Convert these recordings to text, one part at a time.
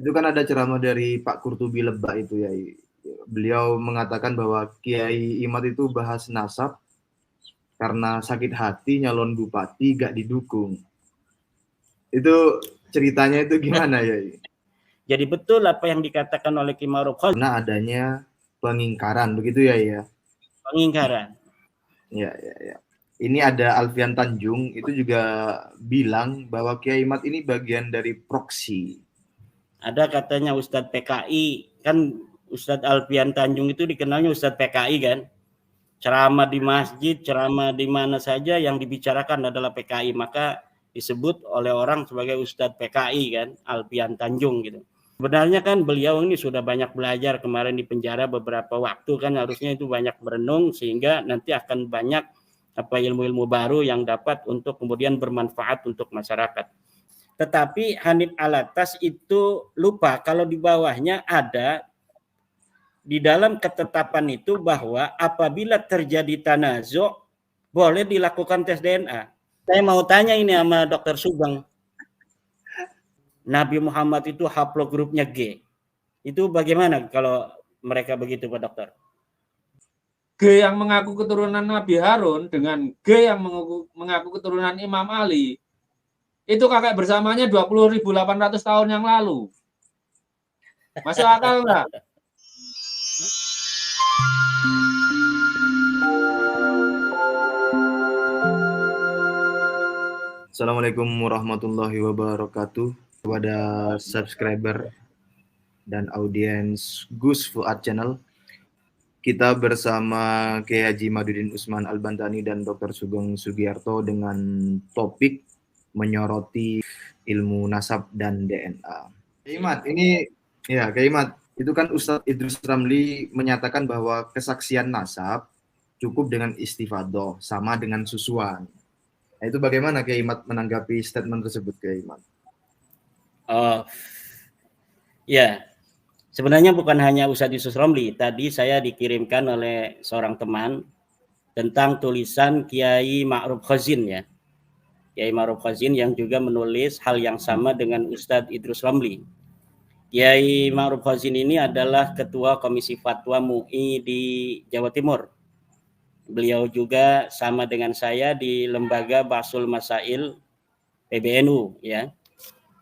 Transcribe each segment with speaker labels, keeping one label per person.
Speaker 1: Itu kan ada ceramah dari Pak Qurtubi Lebak itu ya. Beliau mengatakan bahwa Kiai Imad itu bahas nasab karena sakit hati nyalon bupati gak didukung. Itu ceritanya itu gimana ya?
Speaker 2: Jadi betul apa yang dikatakan oleh Ki Ma'ruf Khazin.
Speaker 1: Karena adanya pengingkaran begitu ya ya.
Speaker 2: Pengingkaran.
Speaker 1: Ya. Ini ada Alfian Tanjung itu juga bilang bahwa Kiai Imad ini bagian dari proksi.
Speaker 2: Ada katanya Ustadz PKI, kan Ustadz Alfian Tanjung itu dikenalnya Ustadz PKI kan. Ceramah di masjid, ceramah di mana saja yang dibicarakan adalah PKI, maka disebut oleh orang sebagai Ustadz PKI kan, Alfian Tanjung gitu. Sebenarnya kan beliau ini sudah banyak belajar, kemarin di penjara beberapa waktu kan, harusnya itu banyak merenung sehingga nanti akan banyak ilmu-ilmu baru yang dapat untuk kemudian bermanfaat untuk masyarakat. Tetapi Hanif Alatas itu lupa kalau di bawahnya ada di dalam ketetapan itu bahwa apabila terjadi tanazu boleh dilakukan tes DNA. Saya mau tanya ini sama Dr. Sugeng. Nabi Muhammad itu haplogrupnya G. Itu bagaimana kalau mereka begitu, Pak Dokter?
Speaker 3: G yang mengaku keturunan Nabi Harun dengan G yang mengaku keturunan Imam Ali, itu kakek bersamanya 20.800 tahun yang lalu. Masuk akal nggak?
Speaker 1: Assalamualaikum warahmatullahi wabarakatuh kepada subscriber dan audiens Gus Fuad Channel. Kita bersama Kiai Haji Madudin Usman Al-Bantani dan Dr. Sugeng Sugiarto dengan topik menyoroti ilmu nasab dan DNA. Kiai Imad, ini ya Kiai Imad, itu kan Ustadz Idrus Ramli menyatakan bahwa kesaksian nasab cukup dengan istifadah sama dengan susuan. Nah, itu bagaimana Kiai Imad menanggapi statement tersebut, Kiai Imad?
Speaker 2: Ya, sebenarnya bukan hanya Ustadz Idrus Ramli. Tadi saya dikirimkan oleh seorang teman tentang tulisan Kiai Ma'ruf Khazin ya. Kiai Ma'ruf Khazin yang juga menulis hal yang sama dengan Ustadz Idrus Ramli. Kiai Ma'ruf Khazin ini adalah Ketua Komisi Fatwa MUI di Jawa Timur. Beliau juga sama dengan saya di Lembaga Basul Masail PBNU ya.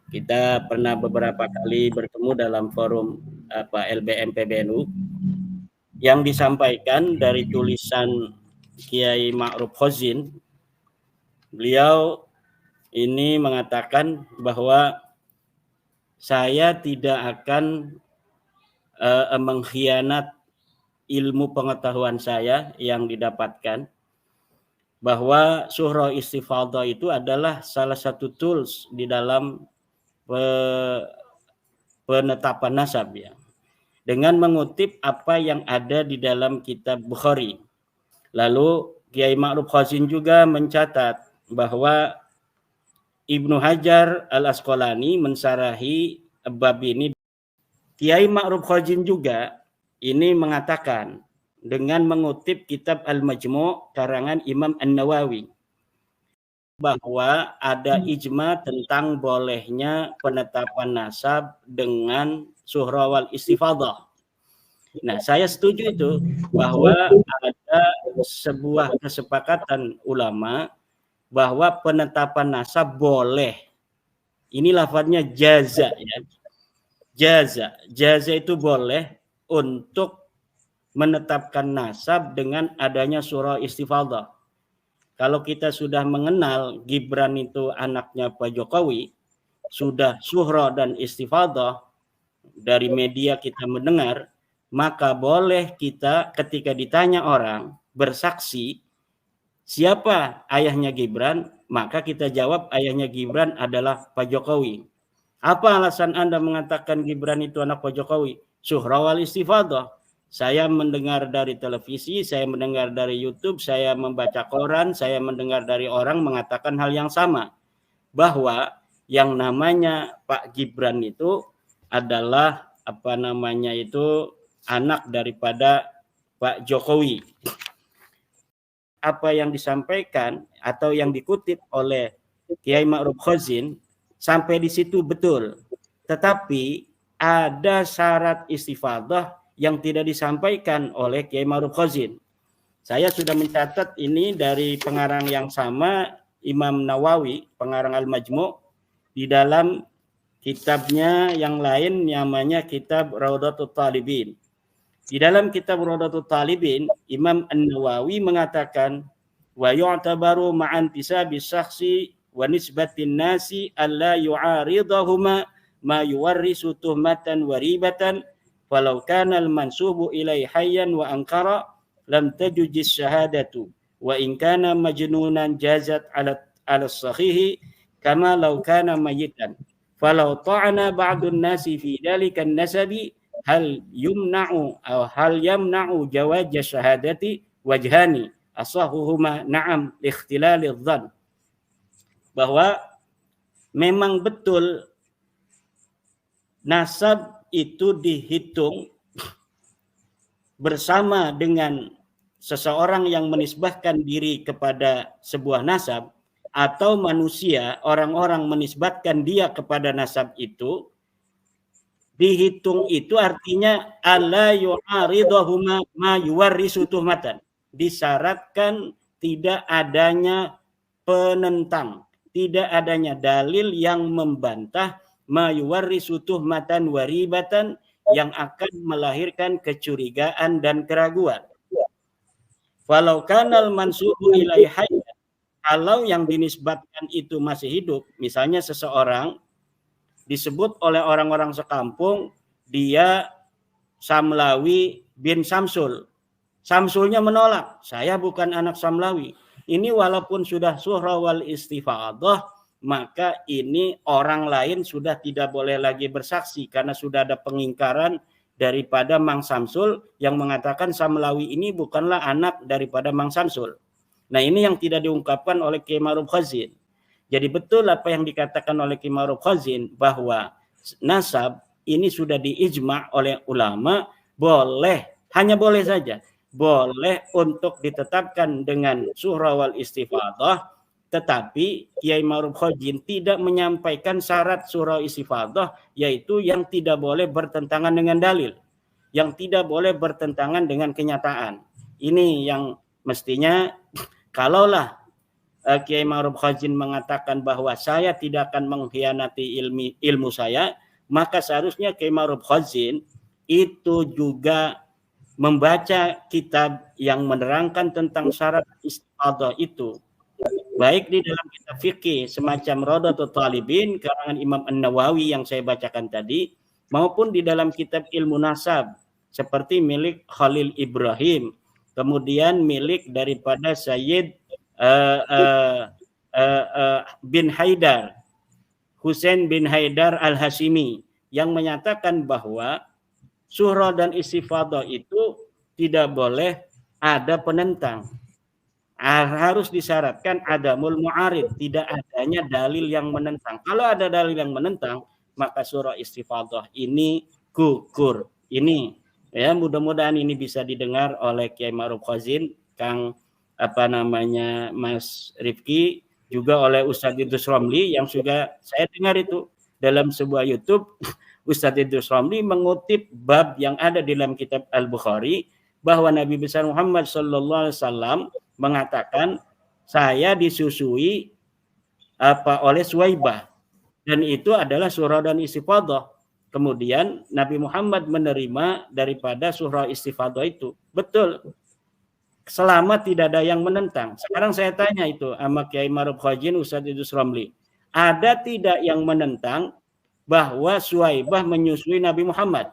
Speaker 2: Kita pernah beberapa kali bertemu dalam forum LBM PBNU. Yang disampaikan dari tulisan Kiai Ma'ruf Khazin, beliau ini mengatakan bahwa saya tidak akan mengkhianat ilmu pengetahuan saya yang didapatkan, bahwa surah istifadah itu adalah salah satu tools di dalam penetapan nasab ya. Dengan mengutip apa yang ada di dalam kitab Bukhari. Lalu Kiai Ma'ruf Khazin juga mencatat bahwa Ibnu Hajar Al-Asqalani mensarahi bab ini. Kiai Ma'ruf Khazin juga ini mengatakan dengan mengutip kitab Al-Majmu' karangan Imam An-Nawawi bahwa ada ijma tentang bolehnya penetapan nasab dengan suhra wal istifadah. Nah, saya setuju itu bahwa ada sebuah kesepakatan ulama bahwa penetapan nasab boleh. Ini lafadznya jaza ya. Jaza itu boleh untuk menetapkan nasab dengan adanya surah istifadah. Kalau kita sudah mengenal Gibran itu anaknya Pak Jokowi, sudah suhra dan istifadah, dari media kita mendengar, maka boleh kita ketika ditanya orang bersaksi siapa ayahnya Gibran, maka kita jawab ayahnya Gibran adalah Pak Jokowi. Apa alasan Anda mengatakan Gibran itu anak Pak Jokowi? Suhra wal istifadah. Saya mendengar dari televisi, saya mendengar dari YouTube, saya membaca koran, saya mendengar dari orang mengatakan hal yang sama. Bahwa yang namanya Pak Gibran itu adalah anak daripada Pak Jokowi. Apa yang disampaikan atau yang dikutip oleh Kiai Ma'ruf Khazin sampai di situ betul. Tetapi ada syarat istifadah yang tidak disampaikan oleh Kiai Ma'ruf Khazin. Saya sudah mencatat ini dari pengarang yang sama, Imam Nawawi, pengarang Al-Majmu', di dalam kitabnya yang lain namanya kitab Raudatul Talibin. Di dalam kitab Raudatul Talibin, Imam An-Nawawi mengatakan, wa yu'tabaru ma'an tisabi syakhsi wa nisbatin nasi alla yu'aridahuma ma yuwarrisu tuhmatan wa ribatan walau kana al-mansubu ilai hayyan wa ankara lam tajujis syahadatu wa in kana majnunan jazat ala sahihi kama law kana mayitan falau ta'ana ba'dun nasi fi dhalika an-nasabi hal yumna'u jawaz syahadati wajhani asahuhuma na'am ikhtilalidh dhann. Bahwa memang betul nasab itu dihitung bersama dengan seseorang yang menisbahkan diri kepada sebuah nasab, atau manusia, orang-orang menisbatkan dia kepada nasab itu, dihitung itu artinya alla yu'aridahuma ma yuwarrisu tuhmatan. Disyaratkan tidak adanya penentang, tidak adanya dalil yang membantah ma yuwarrisu tuhmatan wa ribatan, yang akan melahirkan kecurigaan dan keraguan. Walau kanal mansubu ilai hayy, kalau yang dinisbatkan itu masih hidup, misalnya seseorang disebut oleh orang-orang sekampung dia Samlawi bin Samsul. Samsulnya menolak, saya bukan anak Samlawi. Ini walaupun sudah suhra wal istifadah, maka ini orang lain sudah tidak boleh lagi bersaksi karena sudah ada pengingkaran daripada Mang Samsul yang mengatakan Samlawi ini bukanlah anak daripada Mang Samsul. Nah, ini yang tidak diungkapkan oleh Kiai Ma'ruf Khazin. Jadi betul apa yang dikatakan oleh Kiai Ma'ruf Khazin bahwa nasab ini sudah diijma' oleh ulama, boleh, hanya boleh saja, boleh untuk ditetapkan dengan suhra wal istifadah, tetapi Kiai Ma'ruf Khazin tidak menyampaikan syarat suhra istifadah, yaitu yang tidak boleh bertentangan dengan dalil, yang tidak boleh bertentangan dengan kenyataan. Ini yang mestinya, kalaulah Kiai Ma'ruf Khazin mengatakan bahwa saya tidak akan mengkhianati ilmu saya, maka seharusnya Kiai Ma'ruf Khazin itu juga membaca kitab yang menerangkan tentang syarat istifadah itu, baik di dalam kitab fikih semacam Raudatul Talibin karangan Imam An-Nawawi yang saya bacakan tadi, maupun di dalam kitab ilmu nasab seperti milik Khalil Ibrahim, kemudian milik daripada Sayyid bin Haidar, Husain bin Haidar Al-Hashimi, yang menyatakan bahwa suhra dan istifadah itu tidak boleh ada penentang. Harus disyaratkan adamul mu'arid, tidak adanya dalil yang menentang. Kalau ada dalil yang menentang, maka surah istifadah ini gugur. Ini ya, mudah-mudahan ini bisa didengar oleh Kiai Ma'ruf Khazin, Kang Mas Rifki, juga oleh Ustadz Idrus Romli yang juga saya dengar itu dalam sebuah YouTube. Ustadz Idrus Romli mengutip bab yang ada di dalam kitab Al-Bukhari bahwa Nabi besar Muhammad SAW mengatakan, saya disusui oleh Suwaibah, dan itu adalah surah dan istifadah. Kemudian Nabi Muhammad menerima daripada surah istifadah itu. Betul, selama tidak ada yang menentang. Sekarang saya tanya itu sama Kiai Ma'ruf Khazin, Ustadz Idrus Romli, ada tidak yang menentang bahwa Suwaibah menyusui Nabi Muhammad?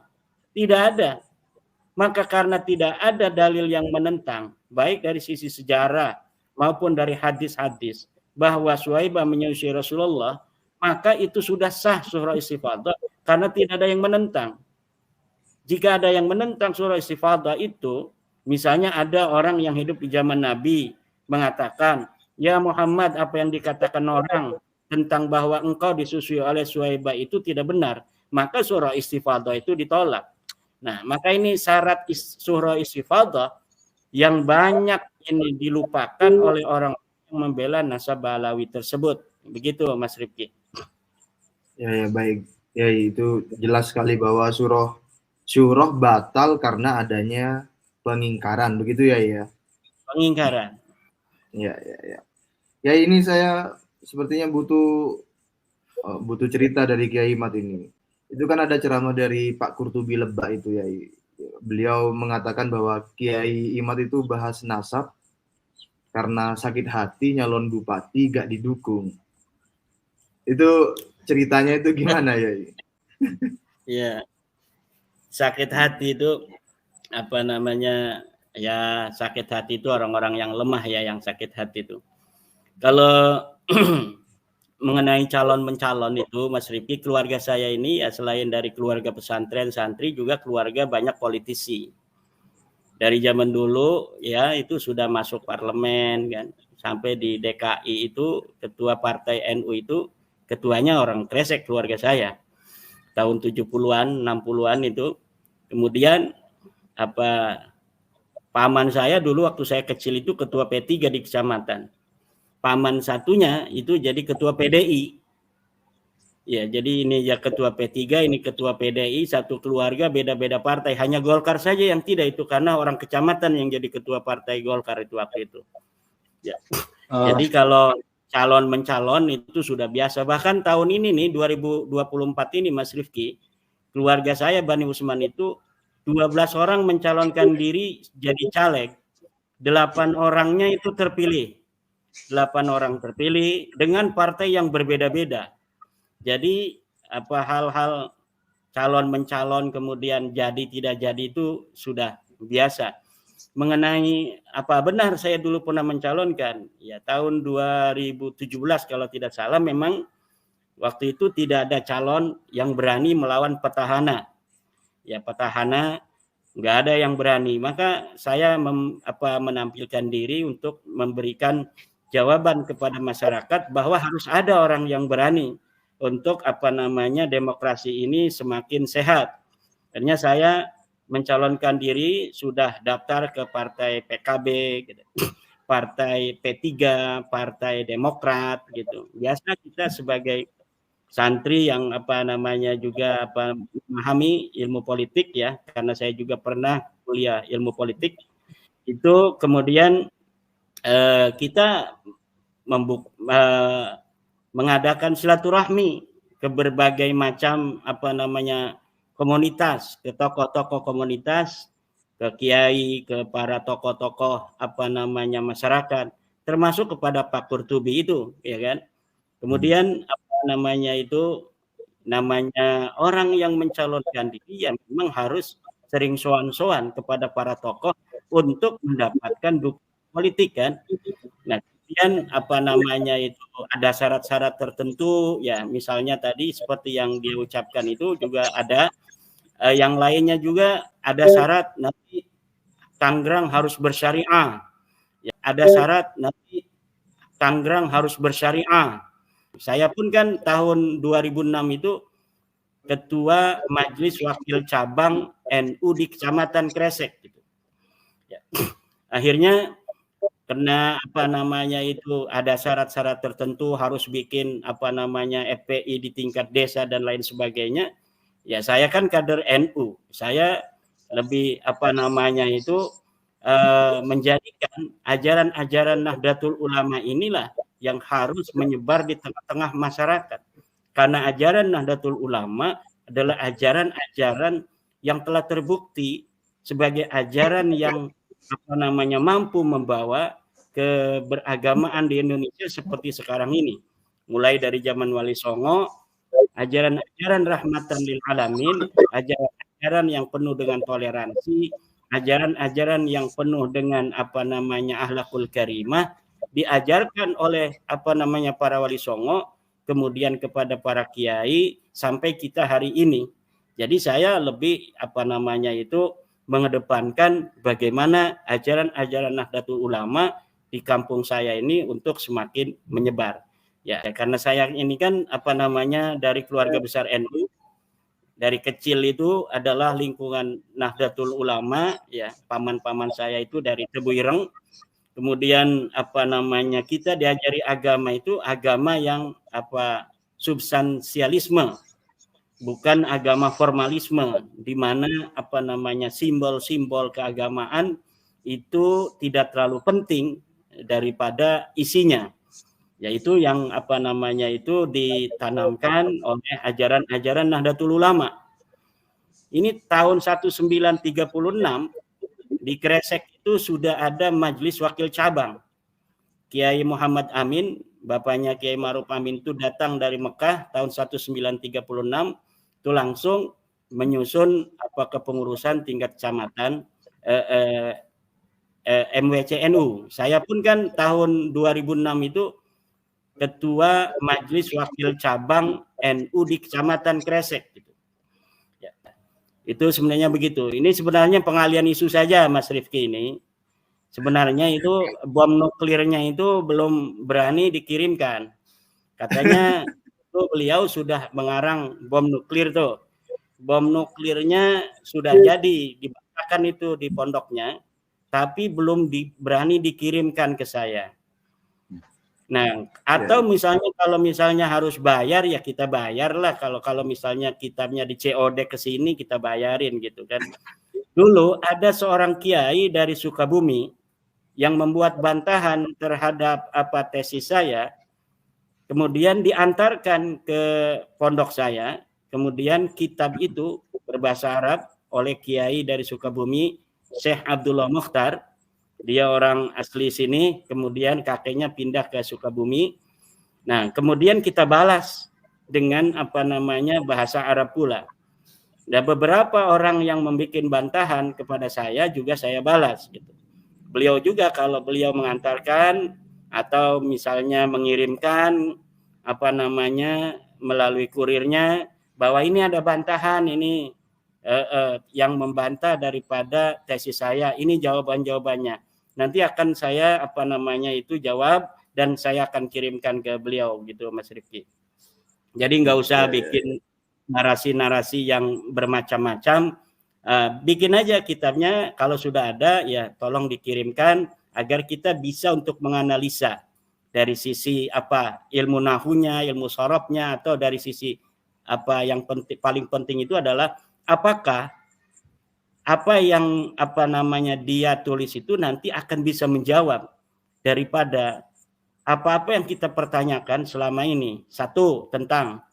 Speaker 2: Tidak ada. Maka karena tidak ada dalil yang menentang, baik dari sisi sejarah maupun dari hadis-hadis, bahwa Suwaibah menyusui Rasulullah, maka itu sudah sah surah istifadah karena tidak ada yang menentang. Jika ada yang menentang surah istifadah itu, misalnya ada orang yang hidup di zaman Nabi mengatakan, ya Muhammad, apa yang dikatakan orang tentang bahwa engkau disusui oleh Suwaibah itu tidak benar, maka surah istifadah itu ditolak. Nah, maka ini syarat surah istifadah yang banyak ini dilupakan oleh orang yang membela nasab Alawi tersebut. Begitu Mas Rifki.
Speaker 1: Ya baik. Ya, itu jelas sekali bahwa syuroh batal karena adanya pengingkaran, begitu ya, ya.
Speaker 2: Pengingkaran.
Speaker 1: Ya, ya, ya. Ya, ini saya sepertinya butuh cerita dari Kiai Mat ini. Itu kan ada ceramah dari Pak Kurtubi Lebak itu ya. Beliau mengatakan bahwa Kiai Imat itu bahas nasab karena sakit hati nyalon bupati gak didukung. Itu ceritanya itu gimana ya?
Speaker 2: Ya, sakit hati itu apa namanya, ya sakit hati itu orang-orang yang lemah ya yang sakit hati itu. Kalau mengenai calon mencalon itu Mas Rifki, keluarga saya ini ya selain dari keluarga pesantren santri juga keluarga banyak politisi. Dari zaman dulu ya itu sudah masuk parlemen kan, sampai di DKI itu ketua partai NU itu ketuanya orang Kresek keluarga saya. Tahun 70-an, 60-an itu. Kemudian apa paman saya dulu waktu saya kecil itu ketua P3 di kecamatan. Paman satunya itu jadi ketua PDI. Ya, jadi ini ya ketua P3, ini ketua PDI, satu keluarga beda-beda partai. Hanya Golkar saja yang tidak itu karena orang kecamatan yang jadi ketua partai Golkar itu waktu itu. Ya. Jadi kalau calon mencalon itu sudah biasa. Bahkan tahun ini nih 2024 ini Mas Rifki, keluarga saya Bani Usman itu 12 orang mencalonkan diri jadi caleg. 8 orangnya itu terpilih. 8 orang terpilih dengan partai yang berbeda-beda. Jadi apa hal-hal calon mencalon kemudian jadi tidak jadi itu sudah biasa. Mengenai apa benar saya dulu pernah mencalonkan, ya tahun 2017 kalau tidak salah memang waktu itu tidak ada calon yang berani melawan petahana. Ya petahana nggak ada yang berani. Maka saya menampilkan diri untuk memberikan jawaban kepada masyarakat bahwa harus ada orang yang berani untuk demokrasi ini semakin sehat. Akhirnya saya mencalonkan diri, sudah daftar ke partai PKB, gitu, partai P3, partai Demokrat, gitu. Biasa kita sebagai santri yang juga memahami ilmu politik ya, karena saya juga pernah kuliah ilmu politik. Itu kemudian kita mengadakan silaturahmi ke berbagai macam komunitas, ke tokoh-tokoh komunitas, ke kiai, ke para tokoh-tokoh masyarakat, termasuk kepada Pak Kurtubi itu, ya kan. Kemudian orang yang mencalonkan diri ya memang harus sering soan-soan kepada para tokoh untuk mendapatkan dukungan politik kan. Nah, kemudian ada syarat-syarat tertentu ya, misalnya tadi seperti yang dia ucapkan itu juga ada yang lainnya juga ada syarat nanti Tangerang harus bersyariah. Ya, ada syarat nanti Tangerang harus bersyariah. Saya pun kan tahun 2006 itu ketua Majelis Wakil Cabang NU di Kecamatan Kresek gitu. Ya. Akhirnya karena ada syarat-syarat tertentu harus bikin FPI di tingkat desa dan lain sebagainya. Ya saya kan kader NU. Saya lebih menjadikan ajaran-ajaran Nahdlatul Ulama inilah yang harus menyebar di tengah-tengah masyarakat. Karena ajaran Nahdlatul Ulama adalah ajaran-ajaran yang telah terbukti sebagai ajaran yang mampu membawa keberagamaan di Indonesia seperti sekarang ini. Mulai dari zaman Wali Songo, ajaran-ajaran rahmatan lil alamin, ajaran-ajaran yang penuh dengan toleransi, ajaran-ajaran yang penuh dengan akhlakul karimah diajarkan oleh para wali songo, kemudian kepada para kiai sampai kita hari ini. Jadi saya lebih mengedepankan bagaimana ajaran-ajaran Nahdlatul Ulama di kampung saya ini untuk semakin menyebar. Ya, karena saya ini kan dari keluarga besar NU. Dari kecil itu adalah lingkungan Nahdlatul Ulama, ya paman-paman saya itu dari Tebu Ireng. Kemudian kita diajari agama itu agama yang substansialisme, bukan agama formalisme, di mana simbol-simbol keagamaan itu tidak terlalu penting daripada isinya, yaitu yang itu ditanamkan oleh ajaran-ajaran Nahdlatul Ulama. Ini tahun 1936 di Kresek itu sudah ada majelis wakil cabang. Kiai Muhammad Amin, bapaknya Kiai Ma'ruf Amin itu datang dari Mekah tahun 1936, itu langsung menyusun kepengurusan tingkat kecamatan MWCNU. Saya pun kan tahun 2006 itu ketua majelis wakil cabang NU di Kecamatan Kresek. Gitu. Ya. Itu sebenarnya begitu. Ini sebenarnya pengalian isu saja, Mas Rifki ini. Sebenarnya itu bom nuklirnya itu belum berani dikirimkan. Katanya itu beliau sudah mengarang bom nuklir tuh. Bom nuklirnya sudah jadi dibakarkan itu di pondoknya, tapi belum berani dikirimkan ke saya. Nah, atau misalnya kalau misalnya harus bayar ya kita bayarlah. Kalau misalnya kitabnya di COD ke sini kita bayarin gitu kan. Dulu ada seorang kiai dari Sukabumi yang membuat bantahan terhadap tesis saya, kemudian diantarkan ke pondok saya, kemudian kitab itu berbahasa Arab oleh kiai dari Sukabumi, Syekh Abdullah Mukhtar. Dia orang asli sini, kemudian kakeknya pindah ke Sukabumi. Nah, kemudian kita balas dengan bahasa Arab pula. Dan beberapa orang yang membuat bantahan kepada saya juga saya balas gitu. Beliau juga kalau beliau mengantarkan atau misalnya mengirimkan melalui kurirnya bahwa ini ada bantahan ini yang membantah daripada tesis saya, ini jawabannya. Nanti akan saya jawab dan saya akan kirimkan ke beliau gitu, Mas Rifki. Jadi nggak usah bikin narasi-narasi yang bermacam-macam. Bikin aja kitabnya, kalau sudah ada ya tolong dikirimkan agar kita bisa untuk menganalisa dari sisi ilmu nahunya, ilmu sorobnya, atau dari sisi yang paling penting itu adalah apakah yang dia tulis itu nanti akan bisa menjawab daripada apa-apa yang kita pertanyakan selama ini. Satu, tentang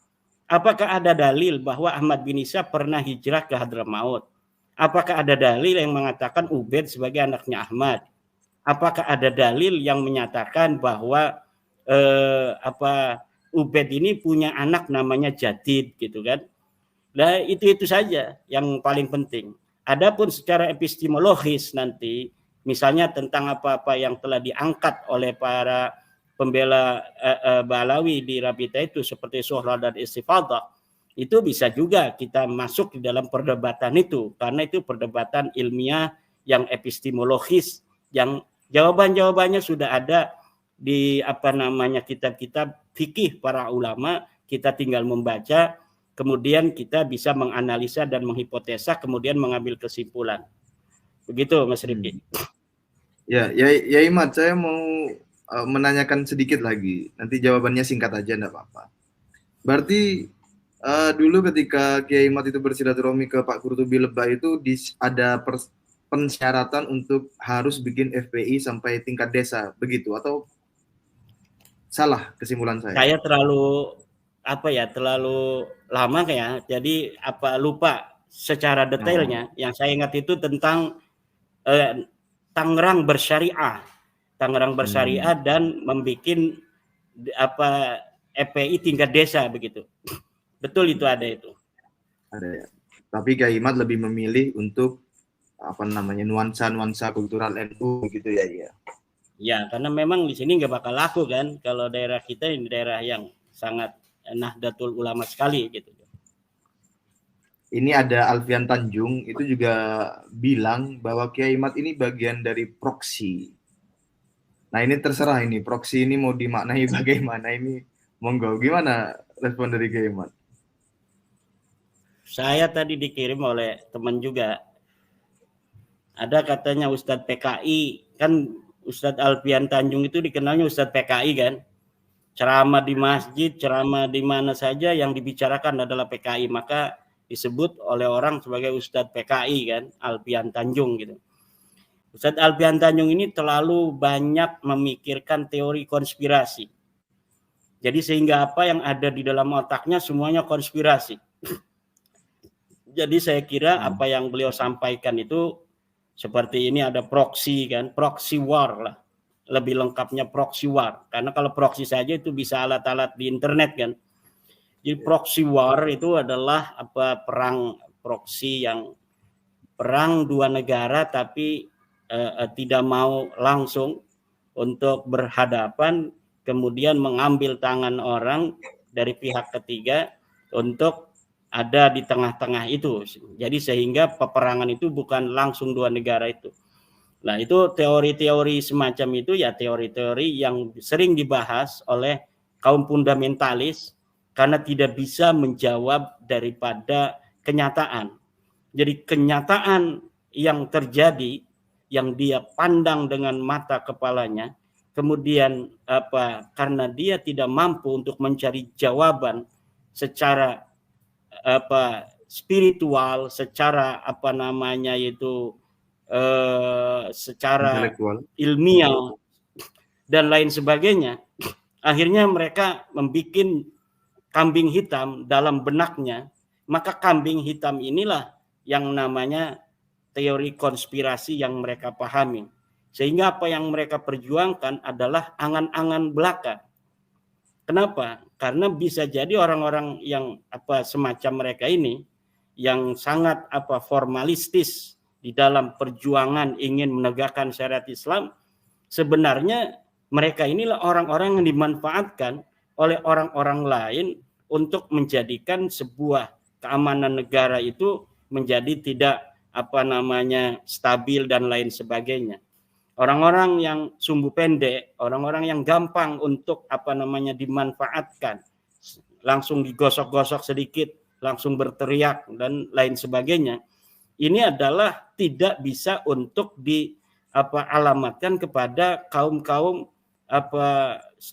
Speaker 2: apakah ada dalil bahwa Ahmad bin Isa pernah hijrah ke Hadramaut? Apakah ada dalil yang mengatakan Ubaid sebagai anaknya Ahmad? Apakah ada dalil yang menyatakan bahwa Ubaid ini punya anak namanya Jadid gitu kan? Nah, itu saja yang paling penting. Adapun secara epistemologis nanti, misalnya tentang apa-apa yang telah diangkat oleh para pembela Balawi di Rabita itu seperti Suhra dan Istifadah, itu bisa juga kita masuk di dalam perdebatan itu, karena itu perdebatan ilmiah yang epistemologis, yang jawaban-jawabannya sudah ada di kitab-kitab fikih para ulama. Kita tinggal membaca, kemudian kita bisa menganalisa dan menghipotesa, kemudian mengambil kesimpulan. Begitu, Mas Rifki.
Speaker 1: Ya Imad, saya mau menanyakan sedikit lagi. Nanti jawabannya singkat aja, enggak apa-apa. Berarti dulu ketika Kiai Imad itu bersilaturahmi ke Pak Qurtubi Lebah itu ada persyaratan untuk harus bikin FPI sampai tingkat desa, begitu? Atau salah kesimpulan saya?
Speaker 2: Saya terlalu lama kayak, jadi lupa secara detailnya. Yang saya ingat itu tentang Tangerang bersyariah dan membuat FPI tingkat desa begitu. Betul, itu ada itu.
Speaker 1: Ada ya. Tapi Kiai Imad lebih memilih untuk nuansa kultural NU gitu ya.
Speaker 2: Ya, karena memang di sini nggak bakal laku kan, kalau daerah kita ini daerah yang sangat Nahdlatul Ulama sekali gitu.
Speaker 1: Ini ada Alfian Tanjung, itu juga bilang bahwa Kiai Imad ini bagian dari proksi. Nah, ini terserah ini, proksi ini mau dimaknai bagaimana ini, monggo. Gimana respon dari Kiai Imad?
Speaker 2: Saya tadi dikirim oleh teman juga. Ada katanya Ustadz PKI, kan Ustadz Alfian Tanjung itu dikenalnya Ustadz PKI kan. ceramah di masjid, ceramah di mana saja yang dibicarakan adalah PKI, maka disebut oleh orang sebagai Ustadz PKI kan, Alfian Tanjung gitu. Ustadz Alfian Tanjung ini terlalu banyak memikirkan teori konspirasi. Jadi sehingga apa yang ada di dalam otaknya semuanya konspirasi. Jadi saya kira apa yang beliau sampaikan itu seperti ini, ada proxy kan, proxy war lah. Lebih lengkapnya proxy war. Karena kalau proxy saja itu bisa alat-alat di internet kan. Jadi proxy war itu adalah apa, perang proxy, yang perang dua negara tapi tidak mau langsung untuk berhadapan, kemudian mengambil tangan orang dari pihak ketiga untuk ada di tengah-tengah itu. Jadi sehingga peperangan itu bukan langsung dua negara itu. Nah, itu teori-teori semacam itu ya, teori-teori yang sering dibahas oleh kaum fundamentalis karena tidak bisa menjawab daripada kenyataan. Jadi kenyataan yang terjadi, yang dia pandang dengan mata kepalanya, kemudian karena dia tidak mampu untuk mencari jawaban secara spiritual, secara secara ilmiah dan lain sebagainya, akhirnya mereka membuat kambing hitam dalam benaknya. Maka kambing hitam inilah yang namanya teori konspirasi yang mereka pahami. Sehingga apa yang mereka perjuangkan adalah angan-angan belaka. Kenapa? Karena bisa jadi orang-orang yang semacam mereka ini yang sangat formalistis di dalam perjuangan ingin menegakkan syariat Islam, sebenarnya mereka inilah orang-orang yang dimanfaatkan oleh orang-orang lain untuk menjadikan sebuah keamanan negara itu menjadi tidak stabil dan lain sebagainya. Orang-orang yang sumbu pendek, orang-orang yang gampang untuk dimanfaatkan, langsung digosok-gosok sedikit, langsung berteriak dan lain sebagainya. Ini adalah tidak bisa untuk alamatkan kepada kaum-kaum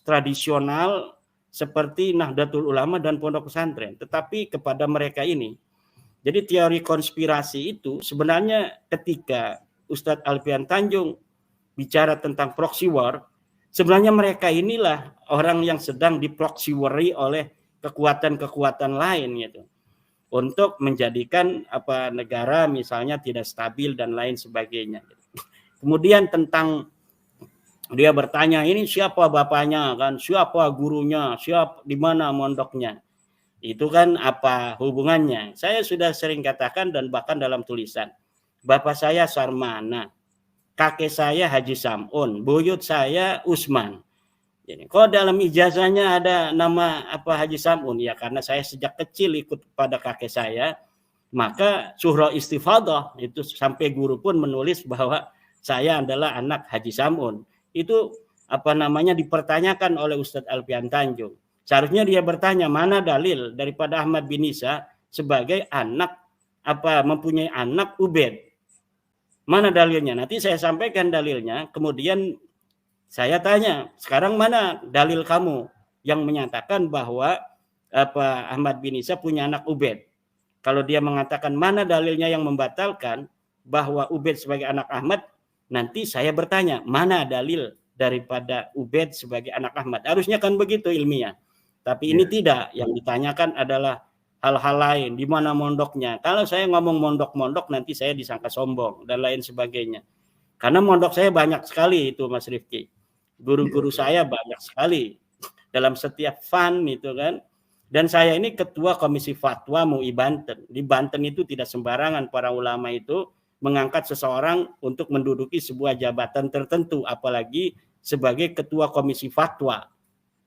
Speaker 2: tradisional seperti Nahdlatul Ulama dan pondok pesantren, tetapi kepada mereka ini. Jadi teori konspirasi itu sebenarnya ketika Ustadz Alfian Tanjung bicara tentang proxy war, sebenarnya mereka inilah orang yang sedang di-proxy war-i oleh kekuatan-kekuatan lain gitu, untuk menjadikan negara misalnya tidak stabil dan lain sebagainya. Kemudian tentang dia bertanya, ini siapa bapaknya kan, siapa gurunya, siapa di mana mondoknya. Itu kan apa hubungannya? Saya sudah sering katakan dan bahkan dalam tulisan, bapak saya Sarmana, kakek saya Haji Samun, buyut saya Usman. Jadi kok dalam ijazahnya ada nama Haji Samun? Ya karena saya sejak kecil ikut pada kakek saya, maka surah istifadah itu sampai guru pun menulis bahwa saya adalah anak Haji Samun. Itu dipertanyakan oleh Ustadz Alfian Tanjung. Seharusnya dia bertanya, mana dalil daripada Ahmad bin Isa sebagai anak mempunyai anak Ubaid? Mana dalilnya? Nanti saya sampaikan dalilnya. Kemudian saya tanya, sekarang mana dalil kamu yang menyatakan bahwa Ahmad bin Isa punya anak Ubaid? Kalau dia mengatakan mana dalilnya yang membatalkan bahwa Ubaid sebagai anak Ahmad, nanti saya bertanya, mana dalil daripada Ubaid sebagai anak Ahmad? Harusnya kan begitu ilmiah. Tapi ini tidak. Yang ditanyakan adalah hal-hal lain. Di mana mondoknya? Kalau saya ngomong mondok-mondok, nanti saya disangka sombong dan lain sebagainya. Karena mondok saya banyak sekali itu, Mas Rifki. Guru-guru saya banyak sekali dalam setiap fund itu kan. Dan saya ini ketua Komisi Fatwa MUI Banten. Di Banten itu tidak sembarangan para ulama itu mengangkat seseorang untuk menduduki sebuah jabatan tertentu, apalagi sebagai ketua Komisi Fatwa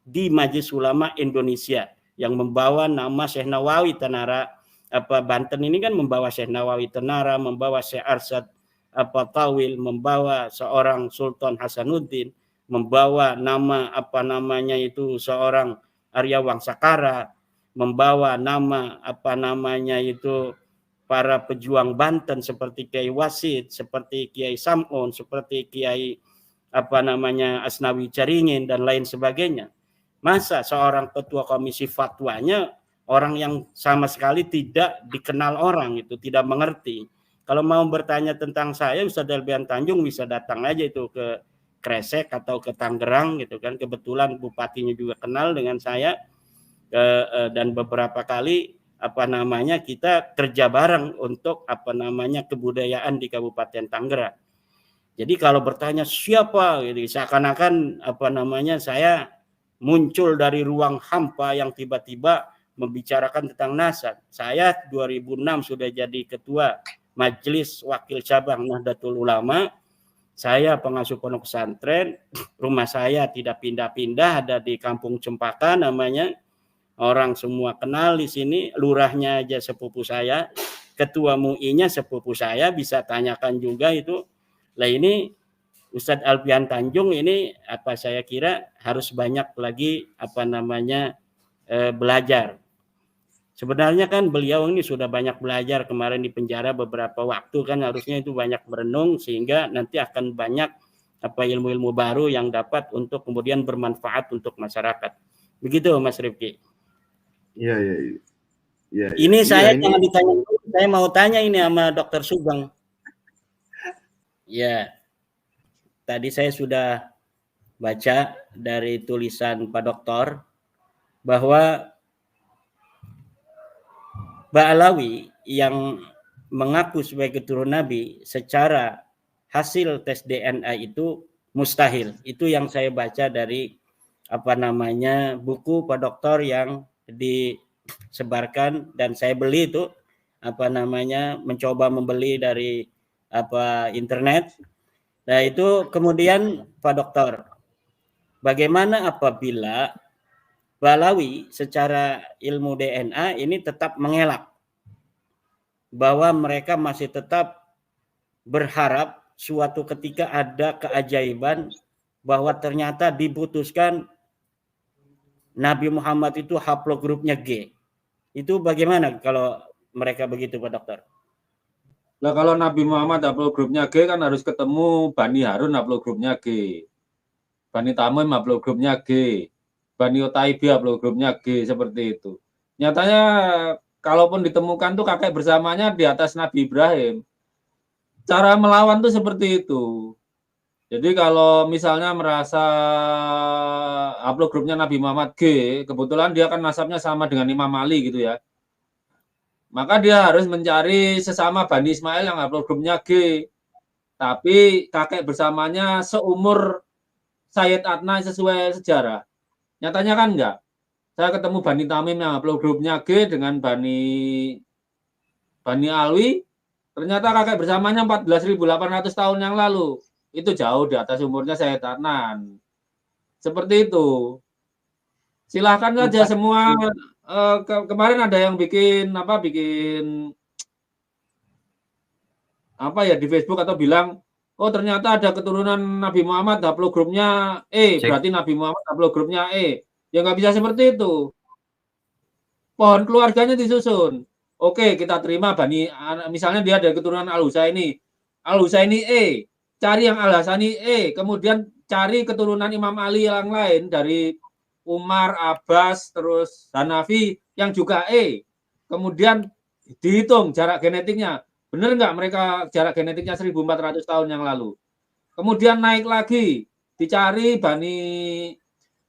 Speaker 2: di Majelis Ulama Indonesia yang membawa nama Syekh Nawawi Tenara. Banten ini kan membawa Syekh Nawawi Tenara, membawa Syekh Arsyad Tawil, membawa seorang Sultan Hasanuddin, membawa nama seorang Arya Wangsakara, membawa nama para pejuang Banten seperti Kiai Wasid, seperti Kiai Samun, seperti Kiai Asnawi Caringin dan lain sebagainya. Masa seorang ketua komisi fatwanya orang yang sama sekali tidak dikenal orang, itu tidak mengerti. Kalau mau bertanya tentang saya, Ustadz Albian Tanjung bisa datang aja itu ke Kresek atau ke Tangerang gitu kan. Kebetulan bupatinya juga kenal dengan saya, dan beberapa kali kita kerja bareng untuk kebudayaan di Kabupaten Tangerang. Jadi kalau bertanya siapa gitu, seakan-akan saya muncul dari ruang hampa yang tiba-tiba membicarakan tentang nasab. Saya 2006 sudah jadi ketua Majelis Wakil Cabang Nahdlatul Ulama. Saya pengasuh pondok pesantren, rumah saya tidak pindah-pindah, ada di Kampung Cempaka namanya. Orang semua kenal di sini, lurahnya aja sepupu saya, ketua MUI-nya sepupu saya, bisa tanyakan juga itu. Lah ini Ustadz Albian Tanjung ini saya kira harus banyak lagi belajar. Sebenarnya kan beliau ini sudah banyak belajar, kemarin di penjara beberapa waktu kan, harusnya itu banyak merenung sehingga nanti akan banyak ilmu-ilmu baru yang dapat untuk kemudian bermanfaat untuk masyarakat. Begitu Mas Rifki.
Speaker 1: Iya.
Speaker 2: Ini saya jangan ditanya, saya mau tanya ini sama Dr. Sugeng. Ya. Tadi saya sudah baca dari tulisan Pak Doktor bahwa Ba'alawi yang mengaku sebagai keturunan Nabi secara hasil tes DNA itu mustahil. Itu yang saya baca dari buku Pak Doktor yang disebarkan, dan saya beli itu mencoba membeli dari internet. Nah itu kemudian Pak Doktor, bagaimana apabila Ba'alawi secara ilmu DNA ini tetap mengelak bahwa mereka masih tetap berharap suatu ketika ada keajaiban bahwa ternyata diputuskan Nabi Muhammad itu haplogrupnya G. Itu bagaimana kalau mereka begitu Pak Dokter?
Speaker 3: Nah kalau Nabi Muhammad haplogrupnya G kan harus ketemu Bani Harun haplogrupnya G, Bani Tamim haplogrupnya G, Bani Utaibi haplogrupnya G, seperti itu. Nyatanya kalaupun ditemukan tuh kakek bersamanya di atas Nabi Ibrahim. Cara melawan tuh seperti itu. Jadi kalau misalnya merasa haplogrupnya Nabi Muhammad G, kebetulan dia kan nasabnya sama dengan Imam Ali gitu ya. Maka dia harus mencari sesama Bani Ismail yang haplogrupnya G. Tapi kakek bersamanya seumur Sayyid Adnan sesuai sejarah. Nyatanya kan enggak. Saya ketemu Bani Tamim yang haplogrupnya G dengan Bani Alwi. Ternyata kakek bersamanya 14.800 tahun yang lalu. Itu jauh di atas umurnya Sayyid Adnan. Seperti itu. Silahkan saja semua. Kemarin ada yang bikin di Facebook atau bilang, oh ternyata ada keturunan Nabi Muhammad haplogrupnya E, berarti Nabi Muhammad haplogrupnya E. Ya nggak bisa seperti itu. Pohon keluarganya disusun. Oke, kita terima misalnya dia ada keturunan Al-Husaini E, cari yang Al-Hasani E, kemudian cari keturunan Imam Ali yang lain dari Umar, Abbas, terus Hanafi yang juga E. Kemudian dihitung jarak genetiknya. Benar nggak mereka jarak genetiknya 1.400 tahun yang lalu? Kemudian naik lagi, dicari Bani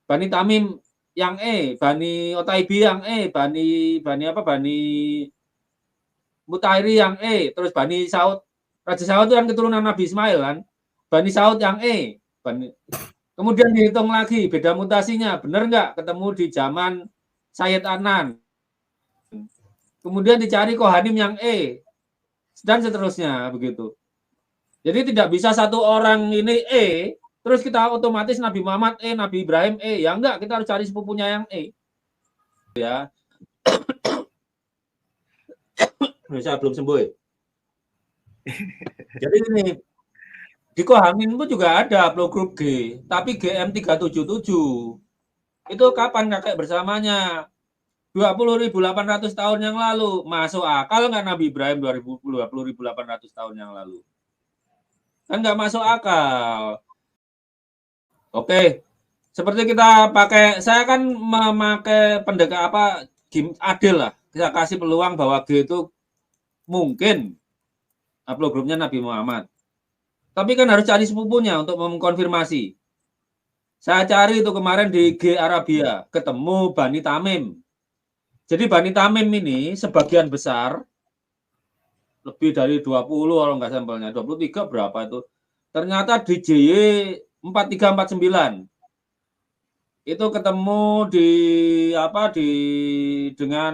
Speaker 3: Tamim yang E, Bani Utaibi yang E, Bani Mutairi yang E, terus Bani Saud. Raja Saud itu kan keturunan Nabi Ismail kan. Bani Saud yang E. Kemudian dihitung lagi beda mutasinya, benar nggak ketemu di zaman Sayyid Adnan. Kemudian dicari Kohanim yang E, dan seterusnya begitu. Jadi tidak bisa satu orang ini E, terus kita otomatis Nabi Muhammad E, Nabi Ibrahim E. Ya enggak, kita harus cari sepupunya yang E. Ya. Saya belum sembuh. Jadi ini di Kohamin pun juga ada haplogrup G, tapi GM377. Itu kapan kakek bersamanya? 20.800 tahun yang lalu. Masuk akal nggak Nabi Ibrahim 20.800 tahun yang lalu? Kan nggak masuk akal. Oke, Seperti kita pakai, saya kan memakai adil lah. Kita kasih peluang bahwa G itu mungkin haplogrupnya Nabi Muhammad. Tapi kan harus cari sepupunya untuk mengkonfirmasi. Saya cari itu kemarin di G Arabia, ketemu Bani Tamim. Jadi Bani Tamim ini sebagian besar, lebih dari 20 kalau nggak sampelnya, 23 berapa itu. Ternyata di JY 4349. Itu ketemu dengan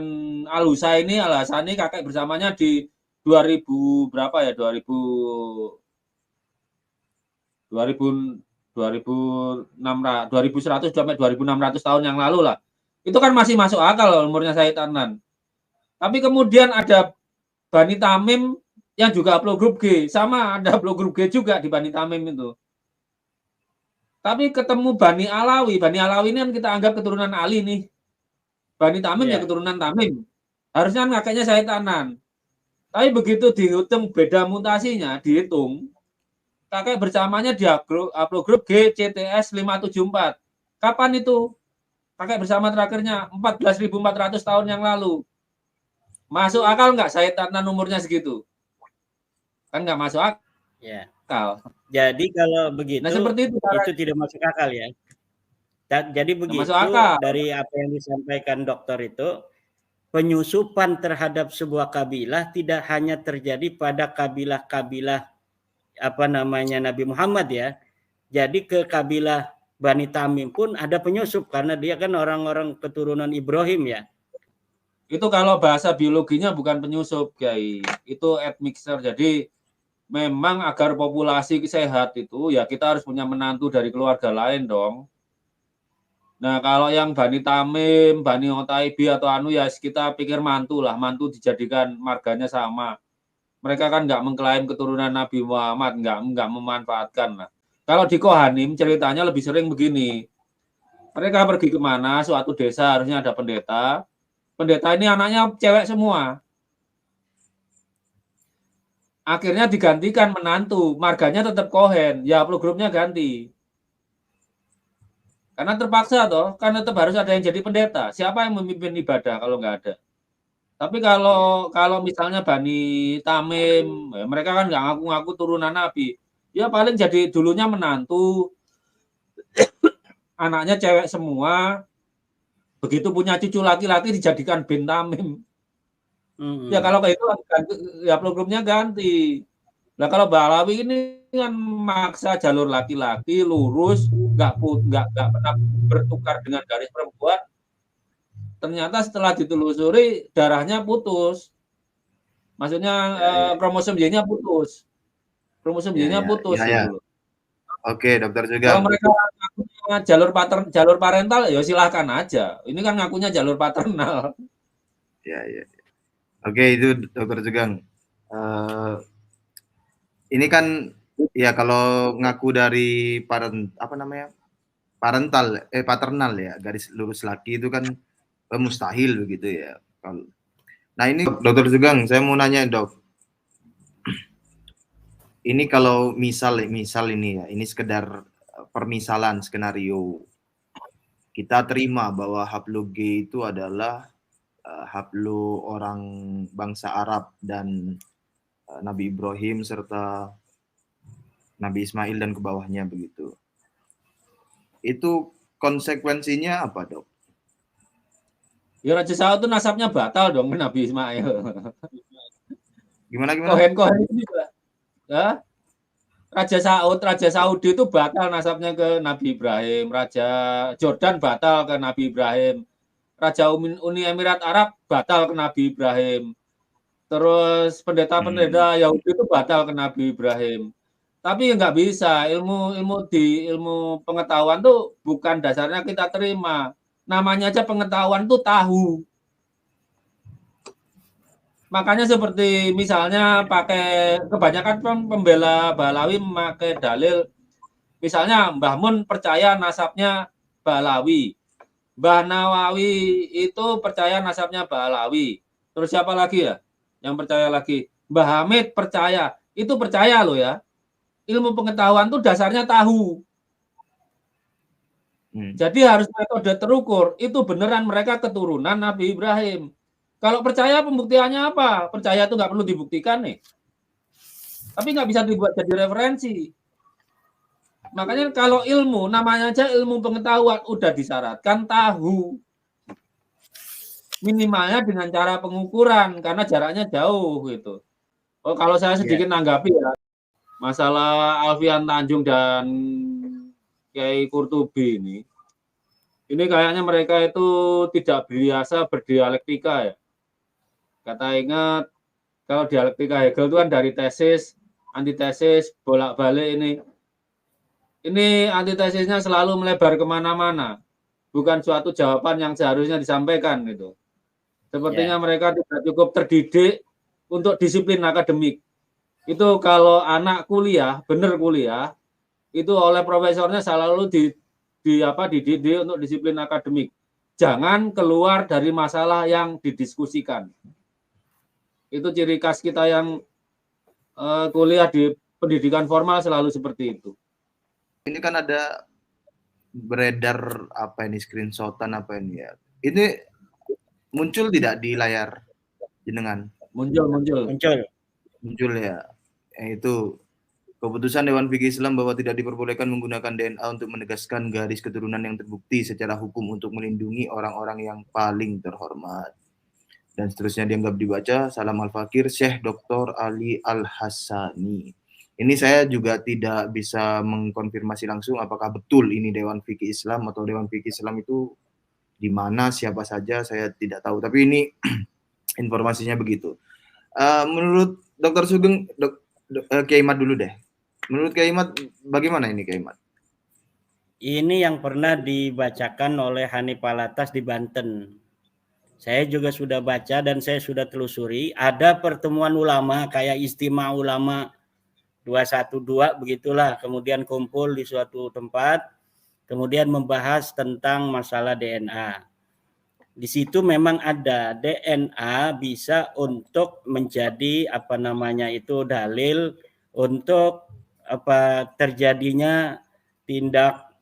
Speaker 3: Al-Husaini, Al-Hasani kakek bersamanya di 2000 berapa ya, 2100 sampai 2600 tahun yang lalu lah. Itu kan masih masuk akal umurnya Sayyid Adnan. Tapi kemudian ada Bani Tamim yang juga haplogrup G, sama ada haplogrup G juga di Bani Tamim itu. Tapi ketemu Bani Alawi ini kan kita anggap keturunan Ali nih. Bani Tamim ya keturunan Tamim. Harusnya kakeknya Sayyid Adnan. Tapi begitu dihitung beda mutasinya, dihitung, kakek bersamanya di haplogrup G CTS 574. Kapan itu? Kakek bersama terakhirnya 14.400 tahun yang lalu. Masuk akal nggak Sayyid Adnan umurnya segitu? Kan nggak masuk akal.
Speaker 2: Ya. Jadi kalau begitu,
Speaker 3: seperti itu
Speaker 2: tidak masuk akal ya. Jadi begitu dari apa yang disampaikan dokter itu, penyusupan terhadap sebuah kabilah tidak hanya terjadi pada kabilah-kabilah Nabi Muhammad ya. Jadi ke kabilah Bani Tamim pun ada penyusup karena dia kan orang-orang keturunan Ibrahim ya.
Speaker 3: Itu kalau bahasa biologinya bukan penyusup, Kiai. Itu admixture. Jadi memang agar populasi sehat itu ya kita harus punya menantu dari keluarga lain dong. Nah kalau yang Bani Tamim, Bani Otaibi atau ya kita pikir mantu dijadikan marganya sama. Mereka kan nggak mengklaim keturunan Nabi Muhammad, nggak memanfaatkan lah. Kalau di Kohanim ceritanya lebih sering begini. Mereka pergi kemana, suatu desa harusnya ada pendeta. Pendeta ini anaknya cewek semua. Akhirnya digantikan menantu, marganya tetap Kohen, ya haplogrupnya ganti. Karena terpaksa toh, kan tetap harus ada yang jadi pendeta. Siapa yang memimpin ibadah kalau nggak ada? Tapi kalau misalnya Bani Tamim, ya mereka kan nggak ngaku-ngaku turunan Nabi. Ya paling jadi dulunya menantu, anaknya cewek semua. Begitu punya cucu laki-laki dijadikan bin Tamim. Ya kalau kayak itu ya haplogrupnya ganti. Nah kalau Balawi ini kan maksa jalur laki-laki lurus, nggak pernah bertukar dengan garis perempuan. Ternyata setelah ditelusuri darahnya putus. Maksudnya kromosom Y-nya putus. Kromosom Y-nya putus gitu.
Speaker 1: Oke, dokter juga.
Speaker 3: Kalau mereka ngakunya jalur parental ya silahkan aja. Ini kan ngakunya jalur paternal.
Speaker 1: Ya. Oke, itu dokter Jugang. Ini kan ya kalau ngaku dari paternal ya, garis lurus laki itu kan mustahil begitu ya. Nah ini dokter Jugang, saya mau nanya dok. Ini kalau misal ini ya, ini sekedar permisalan skenario. Kita terima bahwa haplo G itu adalah haplo orang bangsa Arab dan Nabi Ibrahim serta Nabi Ismail dan ke bawahnya begitu. Itu konsekuensinya apa, dok?
Speaker 3: Ya Raja Saud itu nasabnya batal dong Nabi Ismail.
Speaker 1: Gimana?
Speaker 3: Kohen juga. Ya? Raja Saudi itu batal nasabnya ke Nabi Ibrahim. Raja Jordan batal ke Nabi Ibrahim. Raja Uni Emirat Arab batal ke Nabi Ibrahim. Terus pendeta-pendeta Yahudi itu batal ke Nabi Ibrahim. Tapi nggak bisa, ilmu pengetahuan tuh bukan dasarnya kita terima. Namanya aja pengetahuan tuh tahu. Makanya seperti misalnya pakai kebanyakan pembela Balawi memakai dalil, misalnya Mbah Mun percaya nasabnya Balawi, Mbah Nawawi itu percaya nasabnya Balawi. Terus siapa lagi ya yang percaya lagi? Mbah Hamid percaya, itu percaya loh ya. Ilmu pengetahuan tuh dasarnya tahu. Jadi harus metode terukur. Itu beneran mereka keturunan Nabi Ibrahim. Kalau percaya pembuktiannya apa? Percaya itu nggak perlu dibuktikan nih. Tapi nggak bisa dibuat jadi referensi. Makanya kalau ilmu, namanya aja ilmu pengetahuan, udah disyaratkan tahu. Minimalnya dengan cara pengukuran, karena jaraknya jauh gitu. Oh, kalau saya sedikit nanggapi ya, masalah Alfian Tanjung dan Kiai Qurtubi ini kayaknya mereka itu tidak biasa berdialektika ya. Kata ingat, kalau dialektika Hegel itu kan dari tesis, antitesis, bolak-balik ini. Ini antitesisnya selalu melebar kemana-mana. Bukan suatu jawaban yang seharusnya disampaikan gitu. Sepertinya mereka tidak cukup terdidik untuk disiplin akademik. Itu kalau anak kuliah, benar kuliah, itu oleh profesornya selalu dididik untuk disiplin akademik. Jangan keluar dari masalah yang didiskusikan. Itu ciri khas kita yang kuliah di pendidikan formal selalu seperti itu.
Speaker 1: Ini kan ada beredar apa ini, screenshotan apa ini ya. Ini muncul tidak di layar jenengan? Muncul ya. Itu keputusan Dewan Fikih Islam bahwa tidak diperbolehkan menggunakan DNA untuk menegaskan garis keturunan yang terbukti secara hukum untuk melindungi orang-orang yang paling terhormat. Dan seterusnya dianggap dibaca, Salam Al-Fakir, Syekh Dr. Ali Al-Hassani. Ini saya juga tidak bisa mengkonfirmasi langsung apakah betul ini Dewan Fikih Islam atau Dewan Fikih Islam itu di mana, siapa saja, saya tidak tahu. Tapi ini informasinya begitu. Menurut Dr. Sugeng, Kiai Imad dulu deh. Menurut Kiai Imad, bagaimana ini Kiai Imad?
Speaker 2: Ini yang pernah dibacakan oleh Hanif Alatas di Banten. Saya juga sudah baca dan saya sudah telusuri. Ada pertemuan ulama kayak istimewa ulama 212 begitulah. Kemudian kumpul di suatu tempat. Kemudian membahas tentang masalah DNA. Di situ memang ada DNA bisa untuk menjadi dalil untuk terjadinya tindak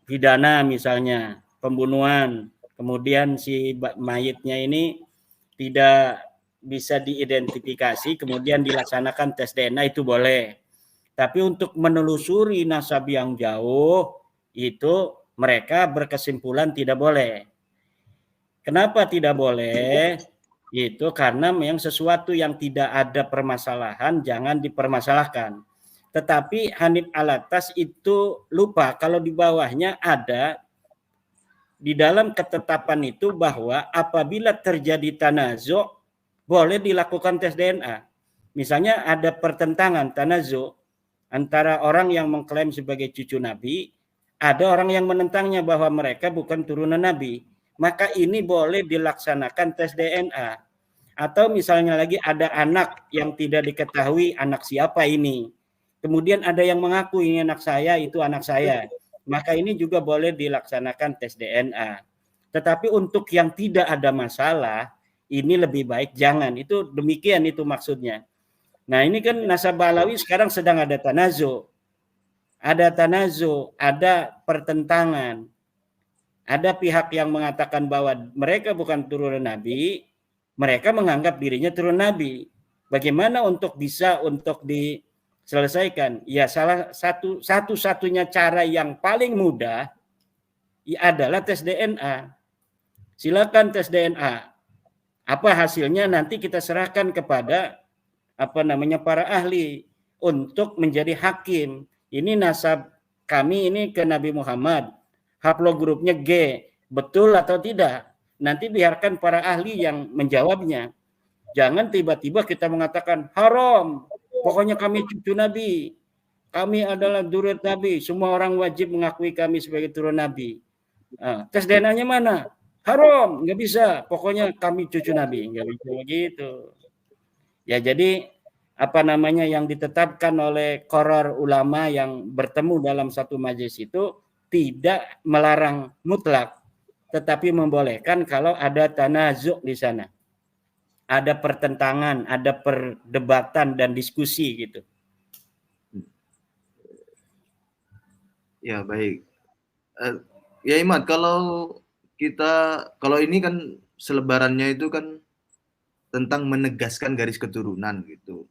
Speaker 2: pidana misalnya pembunuhan, kemudian si mayitnya ini tidak bisa diidentifikasi, kemudian dilaksanakan tes DNA itu boleh. Tapi untuk menelusuri nasab yang jauh itu mereka berkesimpulan tidak boleh. Kenapa tidak boleh? Itu karena yang sesuatu yang tidak ada permasalahan jangan dipermasalahkan. Tetapi Hanif Alatas itu lupa kalau di bawahnya ada di dalam ketetapan itu bahwa apabila terjadi tanazu boleh dilakukan tes DNA. Misalnya ada pertentangan tanazu antara orang yang mengklaim sebagai cucu Nabi, ada orang yang menentangnya bahwa mereka bukan turunan Nabi. Maka ini boleh dilaksanakan tes DNA. Atau misalnya lagi ada anak yang tidak diketahui anak siapa ini. Kemudian ada yang mengaku ini anak saya, itu anak saya. Maka ini juga boleh dilaksanakan tes DNA. Tetapi untuk yang tidak ada masalah, ini lebih baik jangan. Itu demikian itu maksudnya. Nah ini kan nasab Alawi sekarang sedang ada tanazu. Ada tanazu, ada pertentangan. Ada pihak yang mengatakan bahwa mereka bukan turunan Nabi, mereka menganggap dirinya turunan Nabi. Bagaimana untuk bisa untuk diselesaikan? Ya salah satu-satunya cara yang paling mudah ya adalah tes DNA. Silakan tes DNA. Apa hasilnya nanti kita serahkan kepada para ahli untuk menjadi hakim. Ini nasab kami ini ke Nabi Muhammad. Haplogrupnya G, betul atau tidak? Nanti biarkan para ahli yang menjawabnya. Jangan tiba-tiba kita mengatakan haram. Pokoknya kami cucu Nabi. Kami adalah durut Nabi. Semua orang wajib mengakui kami sebagai turun Nabi. Tes DNA-nya mana? Haram, nggak bisa. Pokoknya kami cucu Nabi. Nggak bisa begitu. Ya jadi yang ditetapkan oleh Qoror ulama yang bertemu dalam satu majelis itu tidak melarang mutlak, tetapi membolehkan kalau ada tanazu di sana. Ada pertentangan, ada perdebatan dan diskusi gitu.
Speaker 1: Ya baik. Ya Imad, kalau ini kan selebarannya itu kan tentang menegaskan garis keturunan gitu.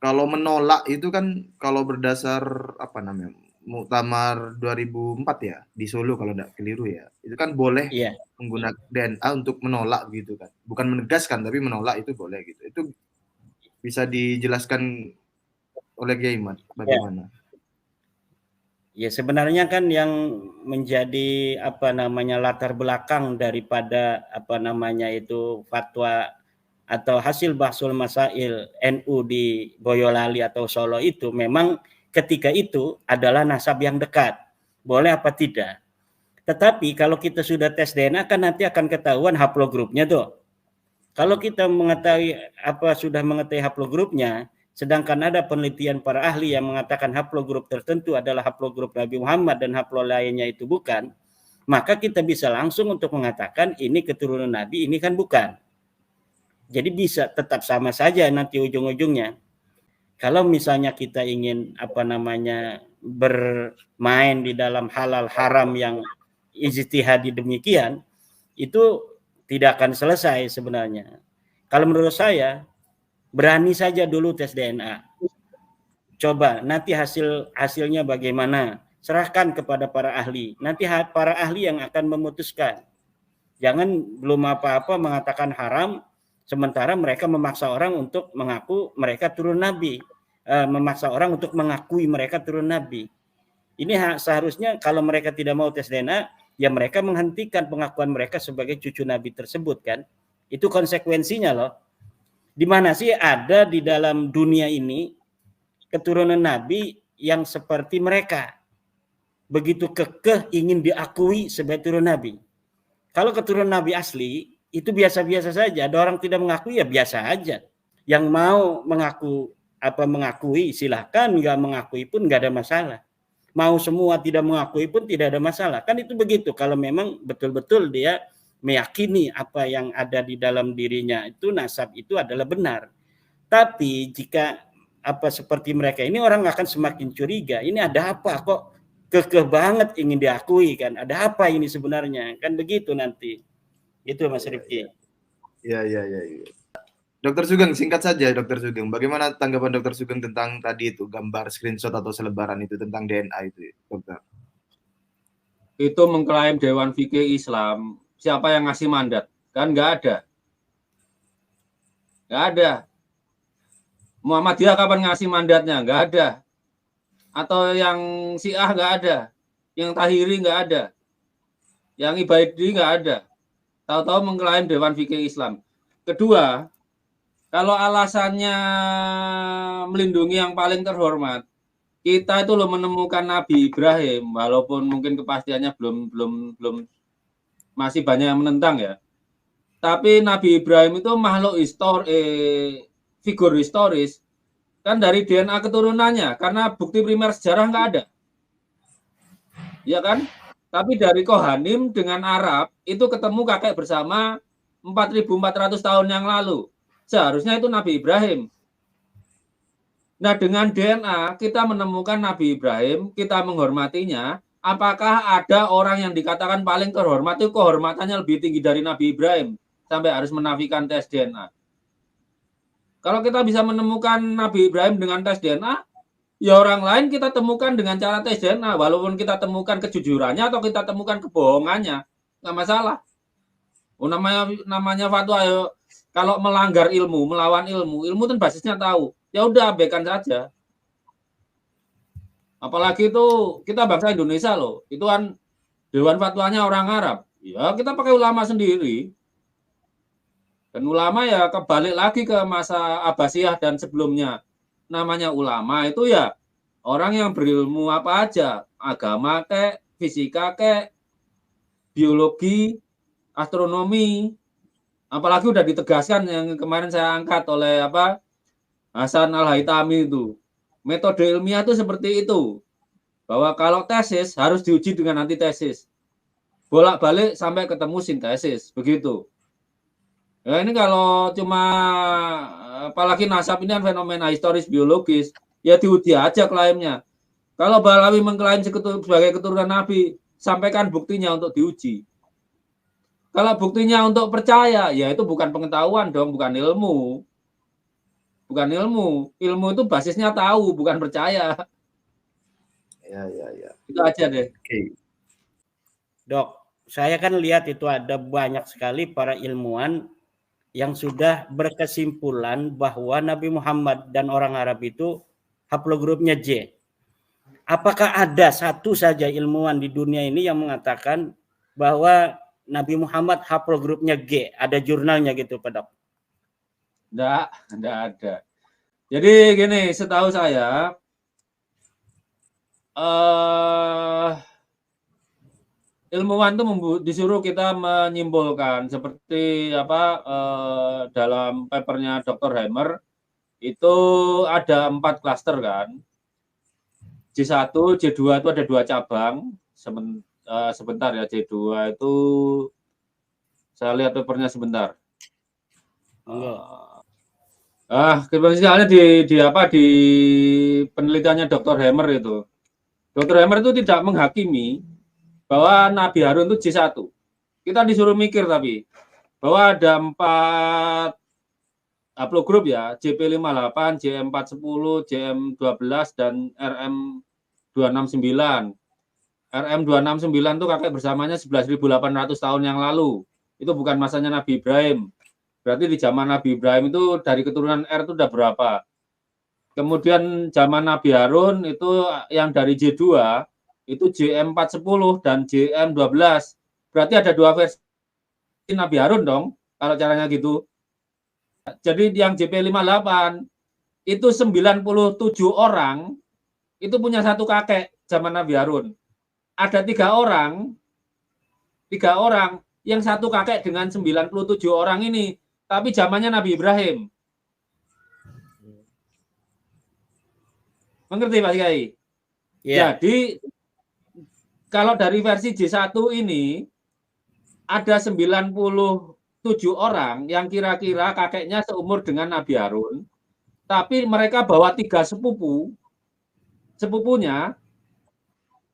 Speaker 1: Kalau menolak itu kan kalau berdasar apa namanya? Muktamar 2004 ya di Solo kalau tidak keliru ya. Itu kan boleh
Speaker 2: Iya.
Speaker 1: menggunakan DNA untuk menolak gitu kan. Bukan menegaskan tapi menolak itu boleh gitu. Itu bisa dijelaskan oleh Kiai Imad bagaimana?
Speaker 2: Ya sebenarnya kan yang menjadi apa namanya latar belakang daripada apa namanya itu fatwa atau hasil bahsul masail NU di Boyolali atau Solo itu memang ketika itu adalah nasab yang dekat. Boleh apa tidak? Tetapi kalau kita sudah tes DNA kan nanti akan ketahuan haplogrupnya tuh. Kalau kita mengetahui sudah mengetahui haplogrupnya, sedangkan ada penelitian para ahli yang mengatakan haplogrup tertentu adalah haplogrup Nabi Muhammad dan haplo lainnya itu bukan, maka kita bisa langsung untuk mengatakan ini keturunan Nabi, ini kan bukan. Jadi bisa tetap sama saja nanti ujung-ujungnya. Kalau misalnya kita ingin bermain di dalam halal haram yang ijtihadi demikian, itu tidak akan selesai sebenarnya. Kalau menurut saya, berani saja dulu tes DNA. Coba nanti hasilnya bagaimana, serahkan kepada para ahli. Nanti para ahli yang akan memutuskan. Jangan belum apa-apa mengatakan haram, sementara mereka memaksa orang untuk mengaku mereka turun Nabi. Memaksa orang untuk mengakui mereka turun Nabi. Ini seharusnya kalau mereka tidak mau tes DNA, ya mereka menghentikan pengakuan mereka sebagai cucu Nabi tersebut kan. Itu konsekuensinya loh. Di mana sih ada di dalam dunia ini keturunan Nabi yang seperti mereka. Begitu kekeh ingin diakui sebagai turun Nabi. Kalau keturunan Nabi asli, itu biasa-biasa saja. Ada orang tidak mengakui, ya biasa aja. Yang mau mengakui silahkan, nggak mengakui pun nggak ada masalah. Mau semua tidak mengakui pun tidak ada masalah. Kan itu begitu. Kalau memang betul-betul dia meyakini apa yang ada di dalam dirinya itu nasab itu adalah benar. Tapi jika seperti mereka ini, orang akan semakin curiga. Ini ada apa kok kekeh banget ingin diakui kan? Ada apa ini sebenarnya? Kan begitu nanti. Itu Mas Rifki.
Speaker 1: Ya. Dokter Sugeng, singkat saja Dokter Sugeng. Bagaimana tanggapan Dokter Sugeng tentang tadi itu gambar screenshot atau selebaran itu tentang DNA itu, Dokter?
Speaker 3: Itu mengklaim Dewan Fikih Islam. Siapa yang ngasih mandat? Kan nggak ada. Nggak ada. Muhammadiyah kapan ngasih mandatnya? Nggak ada. Atau yang Syiah nggak ada. Yang Tahiri nggak ada. Yang Ibaidi nggak ada. Tahu-tahu mengklaim Dewan Fikih Islam. Kedua, kalau alasannya melindungi yang paling terhormat, kita itu loh menemukan Nabi Ibrahim, walaupun mungkin kepastiannya belum masih banyak yang menentang ya. Tapi Nabi Ibrahim itu makhluk figur historis kan dari DNA keturunannya, karena bukti primer sejarah nggak ada. Ya kan? Tapi dari Kohanim dengan Arab itu ketemu kakek bersama 4.400 tahun yang lalu. Seharusnya itu Nabi Ibrahim. Nah, dengan DNA kita menemukan Nabi Ibrahim, kita menghormatinya. Apakah ada orang yang dikatakan paling terhormat itu kehormatannya lebih tinggi dari Nabi Ibrahim sampai harus menafikan tes DNA? Kalau kita bisa menemukan Nabi Ibrahim dengan tes DNA, ya orang lain kita temukan dengan cara tes DNA. Walaupun kita temukan kejujurannya atau kita temukan kebohongannya, nggak masalah. Namanya fatwa, kalau melanggar ilmu, melawan ilmu kan basisnya tahu. Ya udah, abaikan saja. Apalagi itu kita bangsa Indonesia loh. Itu kan Dewan Fatwanya orang Arab. Ya kita pakai ulama sendiri. Dan ulama ya kebalik lagi ke masa Abbasiyah dan sebelumnya. Namanya ulama itu ya orang yang berilmu apa aja. Agama kek, fisika kek, biologi, astronomi. Apalagi udah ditegaskan yang kemarin saya angkat oleh Hasan Al-Haytami itu. Metode ilmiah itu seperti itu. Bahwa kalau tesis harus diuji dengan antitesis. Bolak-balik sampai ketemu sintesis. Begitu. Ya ini kalau cuma apalagi nasab ini kan fenomena historis biologis. Ya diuji aja klaimnya. Kalau Balawi mengklaim sebagai keturunan Nabi. sampaikan buktinya untuk diuji. Kalau buktinya untuk percaya, ya itu bukan pengetahuan dong, bukan ilmu. Bukan ilmu. Ilmu itu basisnya tahu, bukan percaya.
Speaker 1: Ya.
Speaker 3: Itu aja deh.
Speaker 1: Oke.
Speaker 2: Dok, saya kan lihat itu ada banyak sekali para ilmuwan yang sudah berkesimpulan bahwa Nabi Muhammad dan orang Arab itu haplogrupnya J. Apakah ada satu saja ilmuwan di dunia ini yang mengatakan bahwa Nabi Muhammad haplogrupnya G? Ada jurnalnya gitu, Pak Dok?
Speaker 3: Enggak ada. Jadi gini, setahu saya ilmuwan itu disuruh kita menyimpulkan seperti apa dalam papernya Dr. Hammer itu ada 4 klaster kan. J1, J2 itu ada 2 cabang. Sebentar ya, J2 itu saya lihat papernya sebentar. Misalnya di penelitiannya Dr. Hammer itu. Dr. Hammer itu tidak menghakimi bahwa Nabi Harun itu J1. Kita disuruh mikir tapi bahwa ada 4 haplogrup ya, JP58, JM410, JM12 dan RM269. RM269 itu kakek bersamanya 11.800 tahun yang lalu. Itu bukan masanya Nabi Ibrahim. Berarti di zaman Nabi Ibrahim itu dari keturunan R itu udah berapa? Kemudian zaman Nabi Harun itu yang dari J2 itu JM410 dan JM12. Berarti ada 2 versi Nabi Harun dong, kalau caranya gitu. Jadi yang JP58 itu 97 orang itu punya satu kakek zaman Nabi Harun. Ada 3 orang yang satu kakek dengan 97 orang ini, tapi zamannya Nabi Ibrahim. Mengerti Pak Kiai? Yeah. Jadi kalau dari versi J1 ini ada 97 orang yang kira-kira kakeknya seumur dengan Nabi Harun, tapi mereka bawa 3 sepupunya,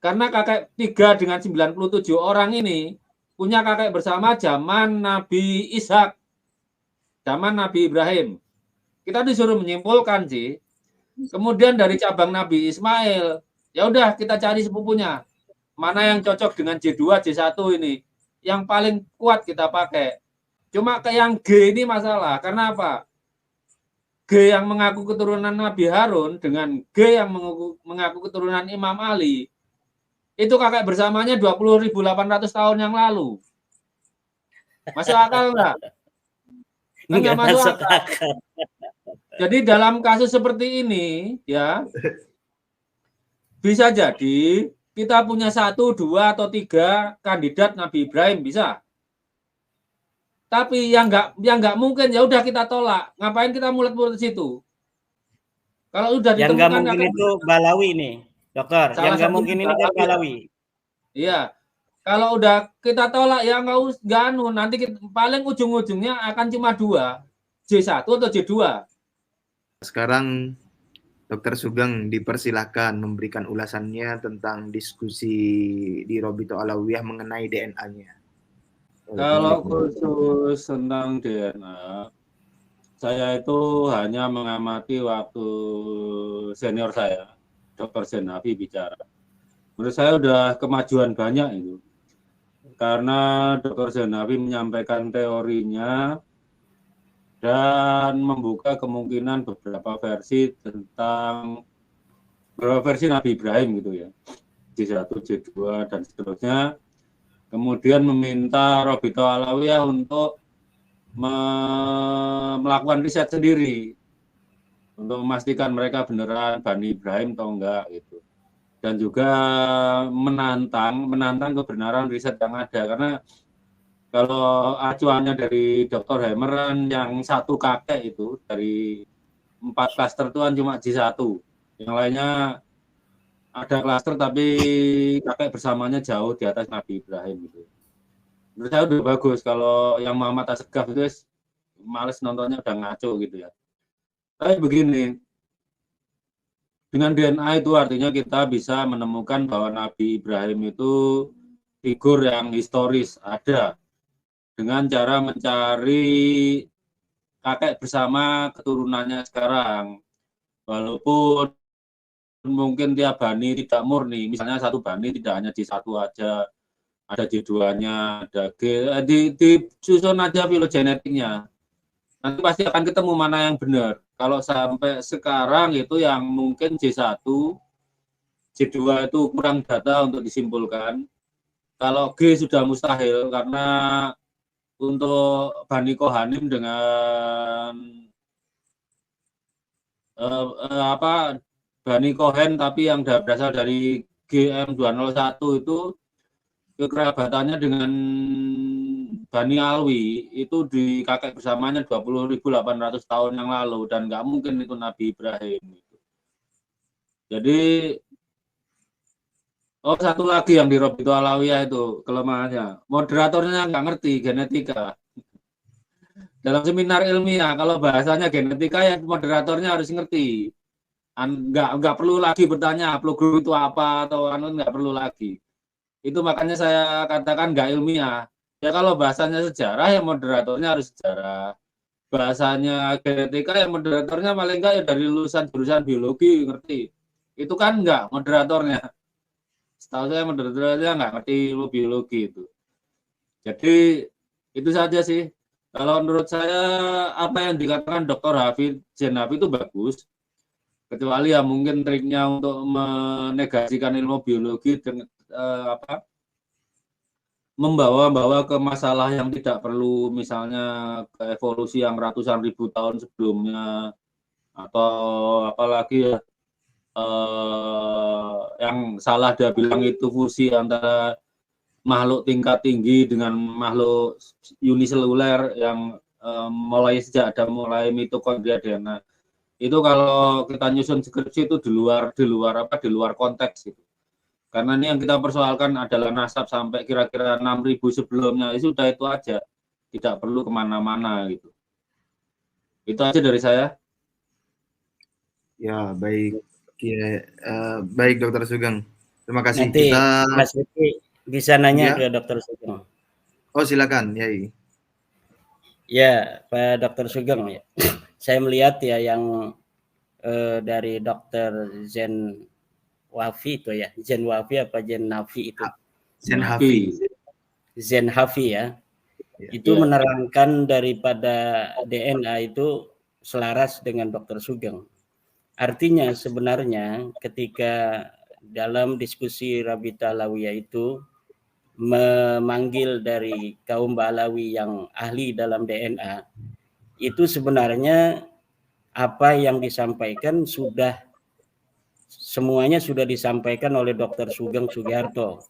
Speaker 3: karena kakek 3 dengan 97 orang ini punya kakek bersama zaman Nabi Ishak, zaman Nabi Ibrahim. Kita disuruh menyimpulkan sih. Kemudian dari cabang Nabi Ismail, ya udah kita cari sepupunya. Mana yang cocok dengan J2, J1 ini. Yang paling kuat kita pakai. Cuma ke yang G ini masalah. Karena apa? G yang mengaku keturunan Nabi Harun dengan G yang mengaku keturunan Imam Ali, itu kakek bersamanya 20.800 tahun yang lalu. Masuk akal enggak? Enggak masuk akal. Jadi dalam kasus seperti ini, ya, bisa jadi kita punya 1, 2, atau 3 kandidat Nabi Ibrahim, bisa. Tapi yang nggak mungkin, ya udah kita tolak. Ngapain kita mulut-mulut situ? Kalau udah
Speaker 2: yang nggak mungkin itu Balawi nih, dokter. Yang nggak mungkin ini kan Balawi.
Speaker 3: Iya. Kalau udah kita tolak, ya nggak nanti paling ujung-ujungnya akan cuma 2, J1 atau J2.
Speaker 1: Sekarang Dr. Sugeng dipersilahkan memberikan ulasannya tentang diskusi di Robito Alawiyah mengenai DNA-nya.
Speaker 3: Kalau khusus tentang DNA, saya itu hanya mengamati waktu senior saya, Dr. Zenafi bicara. Menurut saya udah kemajuan banyak itu. Karena Dr. Zenafi menyampaikan teorinya dan membuka kemungkinan beberapa versi Nabi Ibrahim gitu ya, J1, J2 dan seterusnya. Kemudian meminta Robito Alawiyah untuk melakukan riset sendiri untuk memastikan mereka beneran Bani Ibrahim atau enggak gitu. Dan juga menantang kebenaran riset yang ada, karena kalau acuannya dari Dr. Hammer yang satu kakek itu dari 4 klaster itu kan cuma J1. Yang lainnya ada klaster tapi kakek bersamanya jauh di atas Nabi Ibrahim gitu. Menurut saya udah bagus. Kalau yang Muhammad Asegaf itu males nontonnya, udah ngaco gitu ya. Tapi begini, dengan DNA itu artinya kita bisa menemukan bahwa Nabi Ibrahim itu figur yang historis ada dengan cara mencari kakek bersama keturunannya sekarang. Walaupun mungkin tiap bani tidak murni, misalnya satu bani tidak hanya di satu aja, ada di duanya, ada disusun aja filogenetiknya. Nanti pasti akan ketemu mana yang benar. Kalau sampai sekarang itu yang mungkin J1, J2 itu kurang data untuk disimpulkan. Kalau G sudah mustahil karena untuk Bani Kohanim dengan Bani Kohen tapi yang berasal dari GM201 itu kekerabatannya dengan Bani Alwi itu di kakek bersamanya 20.800 tahun yang lalu dan nggak mungkin itu Nabi Ibrahim. Jadi satu lagi yang di Robito Alawiyah itu kelemahannya, moderatornya nggak ngerti genetika. Dalam seminar ilmiah kalau bahasanya genetika ya moderatornya harus ngerti. Nggak perlu lagi bertanya haplogroup itu apa atau nggak perlu lagi. Itu makanya saya katakan nggak ilmiah. Ya kalau bahasanya sejarah ya moderatornya harus sejarah. Bahasanya genetika ya moderatornya paling nggak ya dari lulusan jurusan biologi ngerti. Itu kan nggak moderatornya. Setahu saya moderatornya nggak ngerti biologi itu. Jadi itu saja sih. Kalau menurut saya apa yang dikatakan Dr. Hafid Zenafi itu bagus. Kecuali ya mungkin triknya untuk menegasikan ilmu biologi dengan membawa ke masalah yang tidak perlu, misalnya ke evolusi yang ratusan ribu tahun sebelumnya, atau apalagi ya yang salah dia bilang itu fusi antara makhluk tingkat tinggi dengan makhluk uniseluler yang mulai sejak ada mulai mitokondria DNA. Itu kalau kita nyusun skripsi itu di luar konteks itu. Karena ini yang kita persoalkan adalah nasab sampai kira-kira 6.000 sebelumnya, sudah itu aja, tidak perlu kemana-mana gitu. Itu aja dari saya.
Speaker 1: Ya baik, baik Dokter Sugeng. Terima kasih.
Speaker 2: Nanti Mas Riki bisa nanya ke Dokter Sugeng.
Speaker 1: Oh silakan, Yai.
Speaker 2: Ya Pak Dokter Sugeng ya. Saya melihat ya yang dari Dokter Zen Wafi itu ya, Zen Wafi apa Zen Nafi itu? Zen Hafi ya. Itu menerangkan daripada DNA itu selaras dengan Dokter Sugeng. Artinya sebenarnya ketika dalam diskusi Rabita Alawiyah itu memanggil dari kaum Balawi yang ahli dalam DNA, itu sebenarnya apa yang disampaikan semuanya sudah disampaikan oleh Dr. Sugeng Sugiharto.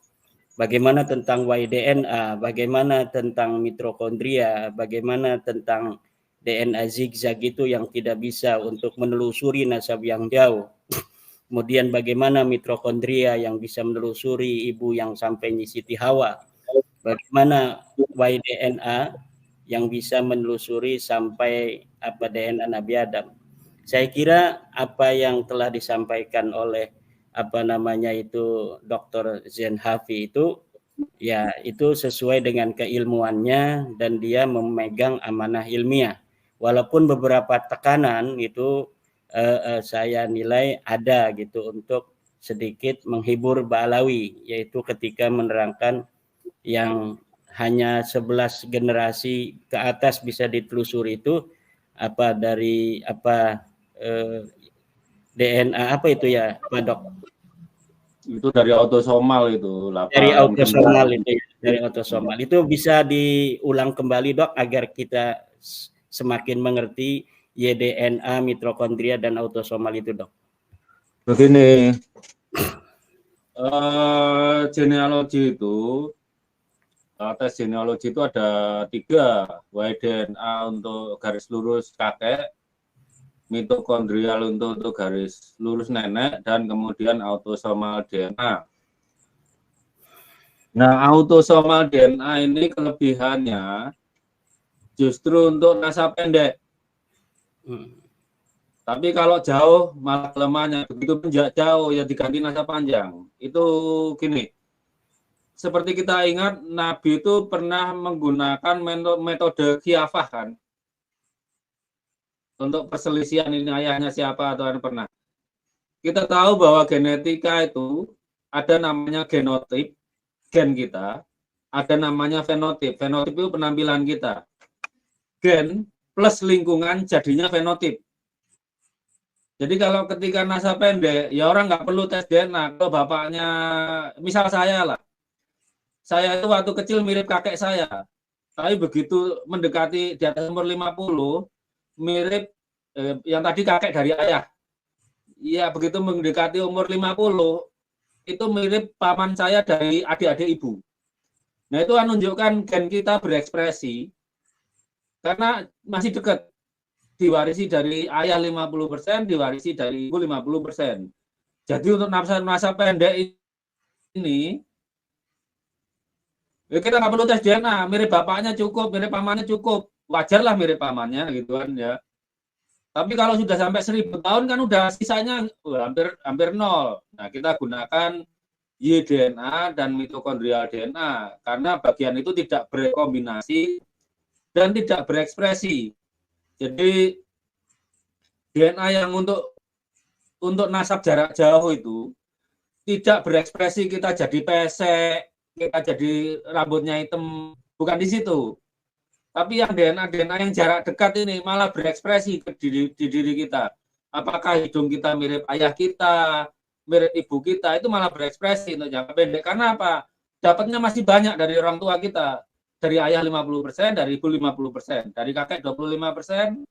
Speaker 2: Bagaimana tentang Y-DNA, bagaimana tentang mitokondria, bagaimana tentang DNA zigzag itu yang tidak bisa untuk menelusuri nasab yang jauh. Kemudian bagaimana mitokondria yang bisa menelusuri ibu yang sampai Siti Hawa. Bagaimana Y-DNA yang bisa menelusuri sampai DNA Nabi Adam. Saya kira apa yang telah disampaikan oleh Dr. Zen Hafi itu ya itu sesuai dengan keilmuannya dan dia memegang amanah ilmiah. Walaupun beberapa tekanan itu saya nilai ada gitu untuk sedikit menghibur Ba'alawi, yaitu ketika menerangkan yang hanya 11 generasi ke atas bisa ditelusuri itu dari DNA apa itu ya Pak Dok?
Speaker 3: Itu dari autosomal itu.
Speaker 2: Dari autosomal itu ya, dari autosomal. Itu bisa diulang kembali Dok agar kita semakin mengerti YDNA, mitokondria dan autosomal itu Dok.
Speaker 3: Begini, genealogi itu, tes genealogi itu ada 3, Y-DNA untuk garis lurus kakek, mitokondrial untuk garis lurus nenek, dan kemudian autosomal DNA. Nah, autosomal DNA ini kelebihannya justru untuk nasab pendek. Tapi kalau jauh malah kelemahannya, begitu jauh ya diganti nasab panjang. Itu gini, seperti kita ingat Nabi itu pernah menggunakan metode khilafah kan, untuk perselisihan ini ayahnya siapa atau pernah. Kita tahu bahwa genetika itu ada namanya genotip, gen kita, ada namanya fenotip. Fenotip itu penampilan kita. Gen plus lingkungan jadinya fenotip. Jadi kalau ketika nasa pendek, ya orang nggak perlu tes DNA. Kalau bapaknya, misal saya lah, saya itu waktu kecil mirip kakek saya. Tapi begitu mendekati di atas umur 50, mirip yang tadi kakek dari ayah. Ya, begitu mendekati umur 50, itu mirip paman saya dari adik-adik ibu. Nah, itu menunjukkan gen kita berekspresi, karena masih dekat. Diwarisi dari ayah 50%, diwarisi dari ibu 50%. Jadi untuk masa pendek ini, ya kita nggak perlu tes DNA, mirip bapaknya cukup, mirip pamannya cukup. Wajarlah mirip pamannya, gitu kan ya. Tapi kalau sudah sampai 1000 tahun kan udah sisanya hampir nol. Nah, kita gunakan Y-DNA dan mitokondrial DNA karena bagian itu tidak berekombinasi dan tidak berekspresi. Jadi DNA yang untuk nasab jarak jauh itu tidak berekspresi, kita jadi pesek, kita jadi rambutnya hitam, bukan di situ. Tapi yang DNA yang jarak dekat ini malah berekspresi di diri kita. Apakah hidung kita mirip ayah kita, mirip ibu kita, itu malah berekspresi untuk jangka pendek. Karena apa? Dapatnya masih banyak dari orang tua kita. Dari ayah 50%, dari ibu 50%, dari kakek 25%,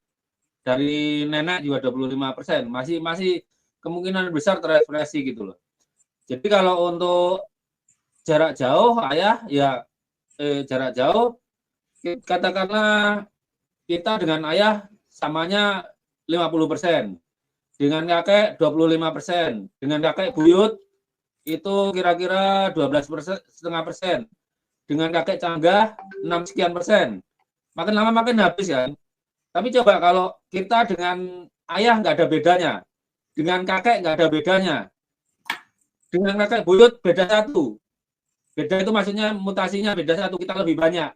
Speaker 3: dari nenek juga 25%. Masih kemungkinan besar terekspresi gitu loh. Jadi kalau untuk jarak jauh, ayah ya jarak jauh, katakanlah kita dengan ayah samanya 50%, dengan kakek 25%, dengan kakek buyut itu kira-kira 12,5%, dengan kakek canggah 6 sekian persen. Makin lama makin habis kan. Tapi coba kalau kita dengan ayah nggak ada bedanya, dengan kakek nggak ada bedanya, dengan kakek buyut beda 1. Beda itu maksudnya mutasinya beda 1, kita lebih banyak.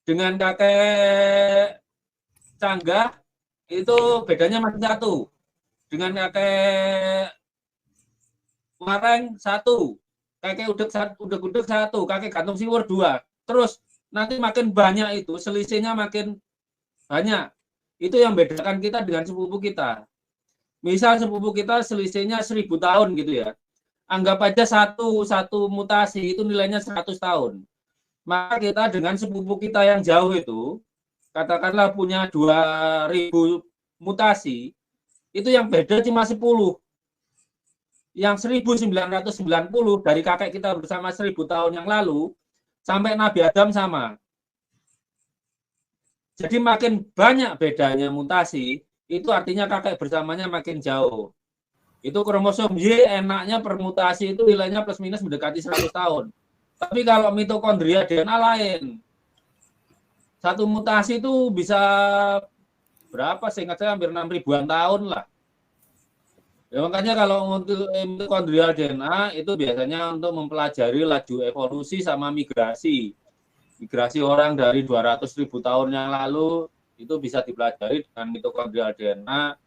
Speaker 3: Dengan kakek canggah itu bedanya masih 1. Dengan kakek wareng 1. Kakek udek 1. Kakek gantung siwur 2. Terus nanti makin banyak itu, selisihnya makin banyak. Itu yang bedakan kita dengan sepupu kita. Misal sepupu kita selisihnya 1000 tahun gitu ya. Anggap aja satu mutasi itu nilainya 100 tahun. Maka kita dengan sepupu kita yang jauh itu, katakanlah punya 2000 mutasi, itu yang beda cuma 10. Yang 1990 dari kakek kita bersama 1000 tahun yang lalu, sampai Nabi Adam sama. Jadi makin banyak bedanya mutasi, itu artinya kakek bersamanya makin jauh. Itu kromosom Y enaknya per mutasi itu nilainya plus minus mendekati 100 tahun. Tapi kalau mitokondria DNA lain, satu mutasi itu bisa berapa? Seingat saya hampir 6.000-an tahun lah. Ya, makanya kalau untuk mitokondrial DNA itu biasanya untuk mempelajari laju evolusi sama migrasi. Migrasi orang dari 200.000 tahun yang lalu itu bisa dipelajari dengan mitokondrial DNA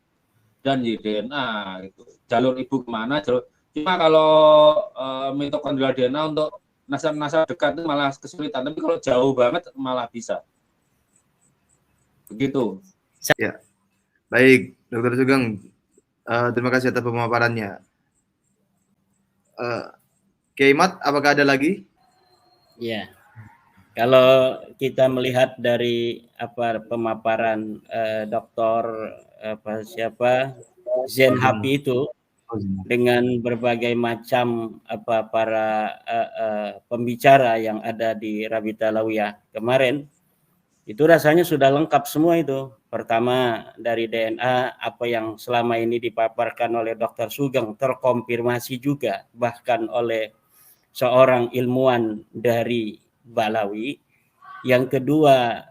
Speaker 3: dan Y-DNA. Gitu. Jalur ibu kemana? Cuma kalau mitokondrial DNA untuk nasab-nasab dekat itu malah kesulitan, tapi kalau jauh banget malah bisa. Begitu.
Speaker 1: Ya, baik, Dokter Sugeng. Terima kasih atas pemaparannya. Kiai Mat, apakah ada lagi?
Speaker 2: Ya, kalau kita melihat dari pemaparan Dokter Zain Habib itu, dengan berbagai macam para pembicara yang ada di Rabita Alawiyah kemarin, itu rasanya sudah lengkap semua itu. Pertama dari DNA, apa yang selama ini dipaparkan oleh Dr. Sugeng terkonfirmasi juga bahkan oleh seorang ilmuwan dari Balawi. Yang kedua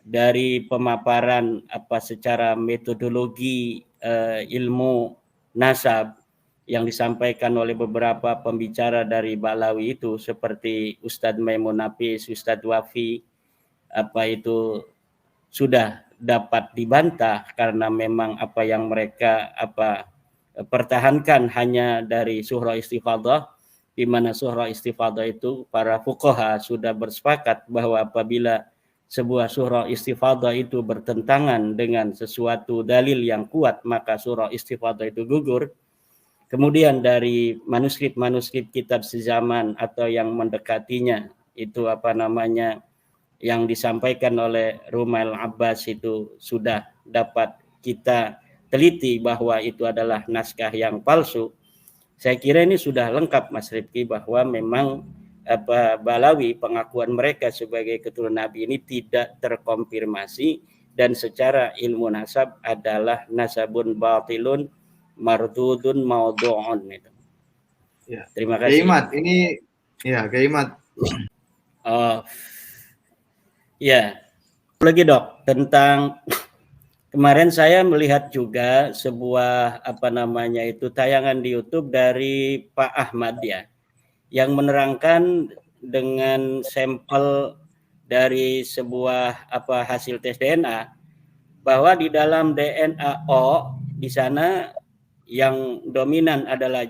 Speaker 2: dari pemaparan secara metodologi ilmu nasab yang disampaikan oleh beberapa pembicara dari Ba'lawi itu seperti Ustadz Maimun Nafis, Ustadz Wafi, apa itu sudah dapat dibantah karena memang apa yang mereka pertahankan hanya dari surah istifadah, di mana surah istifadah itu para fuqaha sudah bersepakat bahwa apabila sebuah surah istifadah itu bertentangan dengan sesuatu dalil yang kuat, maka surah istifadah itu gugur. Kemudian dari manuskrip-manuskrip kitab sezaman atau yang mendekatinya itu yang disampaikan oleh Rumail Abbas itu sudah dapat kita teliti bahwa itu adalah naskah yang palsu. Saya kira ini sudah lengkap Mas Rifki bahwa memang Ba'lawi pengakuan mereka sebagai keturunan Nabi ini tidak terkonfirmasi dan secara ilmu nasab adalah nasabun batilun mardudun maudhu'un itu.
Speaker 1: Ya.
Speaker 2: Terima kasih.
Speaker 1: Keimat ini ya Keimat.
Speaker 2: Ya, lagi dok tentang kemarin saya melihat juga sebuah tayangan di YouTube dari Pak Ahmad ya, yang menerangkan dengan sampel dari sebuah hasil tes DNA bahwa di dalam DNA O di sana yang dominan adalah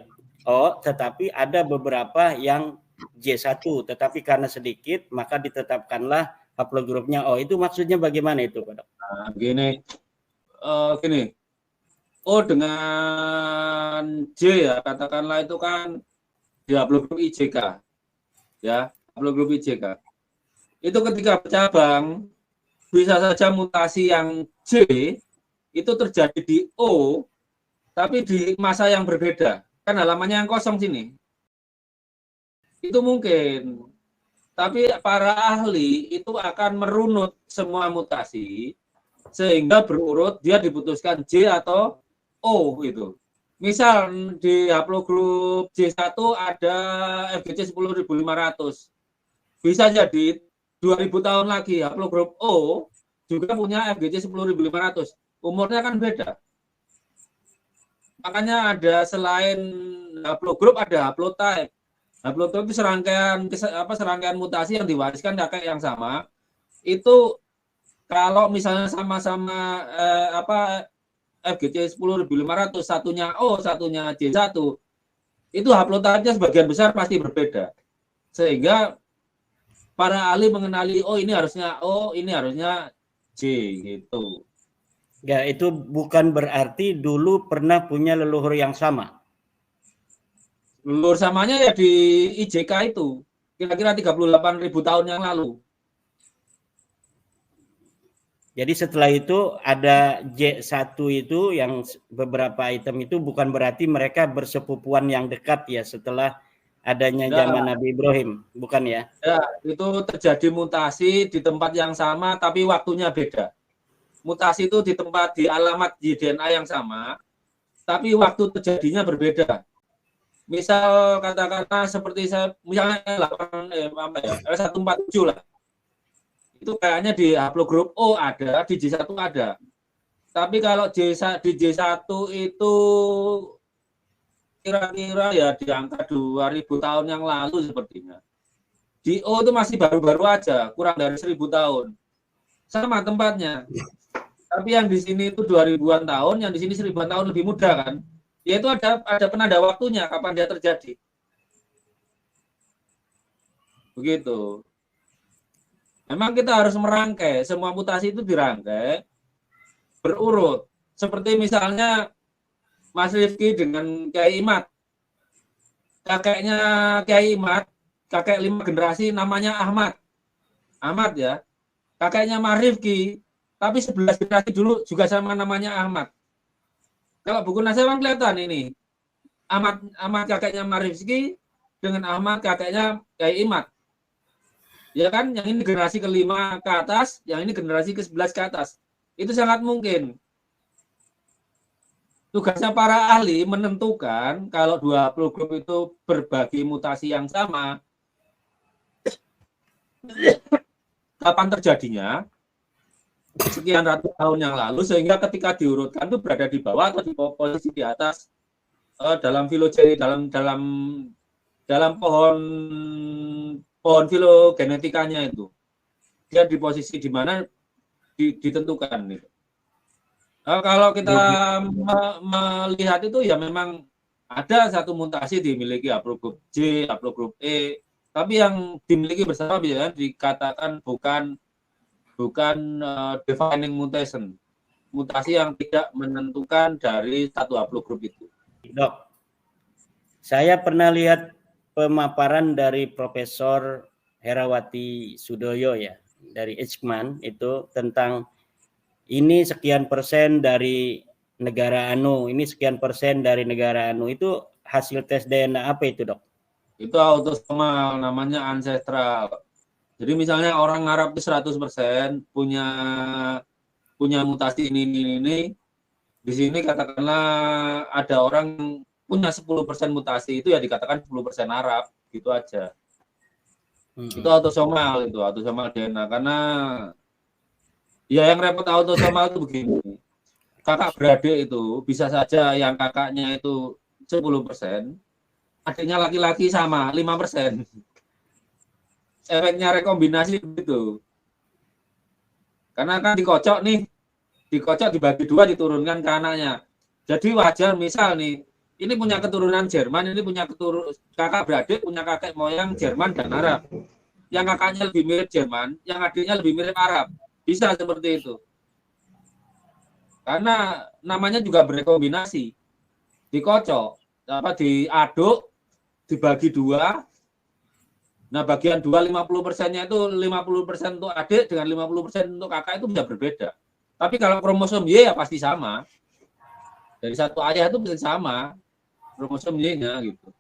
Speaker 2: O, tetapi ada beberapa yang J1, tetapi karena sedikit maka ditetapkanlah haplogrupnya O. Itu maksudnya bagaimana itu, Pak Dok?
Speaker 3: Nah, gini, O dengan J ya, katakanlah itu kan di haplogrup IJK, ya, haplogrup IJK. Itu ketika bercabang bisa saja mutasi yang J itu terjadi di O, tapi di masa yang berbeda. Kan halamannya yang kosong sini. Itu mungkin. Tapi para ahli itu akan merunut semua mutasi sehingga berurut dia diputuskan J atau O gitu. Misal di haplogrup J1 ada FGC 10.500. Bisa jadi 2000 tahun lagi haplogrup O juga punya FGC 10.500. Umurnya kan beda. Makanya ada selain haplogrup ada haplotype. Haplotype itu serangkaian mutasi yang diwariskan kakek yang sama. Itu kalau misalnya sama-sama FGC 10.500, satunya O, satunya J1, itu haplotype-nya sebagian besar pasti berbeda. Sehingga para ahli mengenali ini harusnya O, ini harusnya J gitu.
Speaker 2: Ya, itu bukan berarti dulu pernah punya leluhur yang sama.
Speaker 3: Leluhur samanya ya di IJK itu, kira-kira 38.000 tahun yang lalu.
Speaker 2: Jadi setelah itu ada J1 itu yang beberapa item itu bukan berarti mereka bersepupuan yang dekat ya setelah adanya zaman Nabi Ibrahim, bukan ya?
Speaker 3: Ya, itu terjadi mutasi di tempat yang sama tapi waktunya beda. Mutasi itu di alamat di DNA yang sama, tapi waktu terjadinya berbeda. Misal katakanlah seperti misalnya L147 lah. Itu kayaknya di haplogrup O ada, di J1 ada. Tapi kalau di J1 itu kira-kira ya di angka 2000 tahun yang lalu sepertinya. Di O itu masih baru-baru aja, kurang dari 1000 tahun. Sama tempatnya. Tapi yang di sini itu 2000-an tahun, yang di sini 1000-an tahun lebih muda kan. Ya itu ada penanda waktunya kapan dia terjadi. Begitu. Memang kita harus merangkai, semua mutasi itu dirangkai berurut. Seperti misalnya Mas Rifki dengan Kiai Imat. Kakeknya Kiai Imat, kakek 5 generasi namanya Ahmad. Ahmad ya. Kakeknya Mas Rifki, tapi 11 generasi dulu juga sama namanya Ahmad. Kalau buku nasab kan kelihatan ini. Ahmad kakeknya Mas Rifki dengan Ahmad kakeknya Kiai Imat. Ya kan, yang ini generasi ke-5 ke atas, yang ini generasi ke-11 ke atas. Itu sangat mungkin. Tugasnya para ahli menentukan kalau 20 grup itu berbagi mutasi yang sama, kapan terjadinya, sekian ratus tahun yang lalu, sehingga ketika diurutkan itu berada di bawah atau di posisi di atas dalam filogeni dalam pohon filogenetikanya itu. Dia di posisi di mana ditentukan gitu. Kalau kita melihat itu ya memang ada satu mutasi dimiliki haplogrup J, haplogrup E, tapi yang dimiliki bersama biasanya dikatakan bukan defining mutation, mutasi yang tidak menentukan dari satu haplogrup itu.
Speaker 2: Dok, saya pernah lihat pemaparan dari Profesor Herawati Sudoyo ya, dari Eijkman itu tentang ini sekian persen dari negara anu, ini sekian persen dari negara anu. Itu hasil tes DNA apa itu, Dok?
Speaker 3: Itu autosomal, namanya ancestral. Jadi misalnya orang Arab itu 100% punya mutasi ini. Di sini katakanlah ada orang punya 10% mutasi, itu ya dikatakan 10% Arab, gitu aja. Itu autosomal DNA. Karena ya yang repot autosomal itu begini. Kakak beradik itu bisa saja yang kakaknya itu 10%, adiknya laki-laki sama 5%. Efeknya rekombinasi begitu. Karena kan dikocok dibagi dua, diturunkan ke anaknya. Jadi wajar misal nih, ini punya keturunan Jerman, ini punya kakak beradik punya kakek moyang Jerman dan Arab. Yang kakaknya lebih mirip Jerman, yang adiknya lebih mirip Arab. Bisa seperti itu. Karena namanya juga berekombinasi. Dikocok, diaduk, dibagi dua. Nah, bagian 50%-nya itu 50% untuk adik dengan 50% untuk kakak itu bisa berbeda. Tapi kalau kromosom Y ya pasti sama. Dari satu ayah itu bisa sama kromosom Y-nya gitu.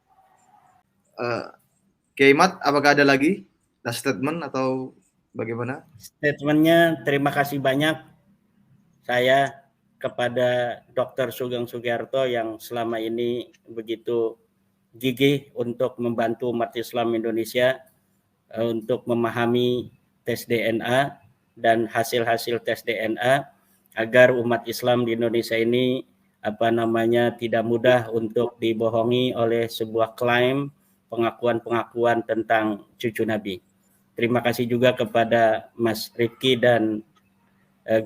Speaker 1: Kiai Mat, apakah ada lagi last statement atau bagaimana?
Speaker 2: Statementnya terima kasih banyak saya kepada Dr. Sugeng Sugiarto yang selama ini begitu gigih untuk membantu umat Islam Indonesia untuk memahami tes DNA dan hasil-hasil tes DNA agar umat Islam di Indonesia ini tidak mudah untuk dibohongi oleh sebuah klaim pengakuan-pengakuan tentang cucu Nabi. Terima kasih juga kepada Mas Rifki dan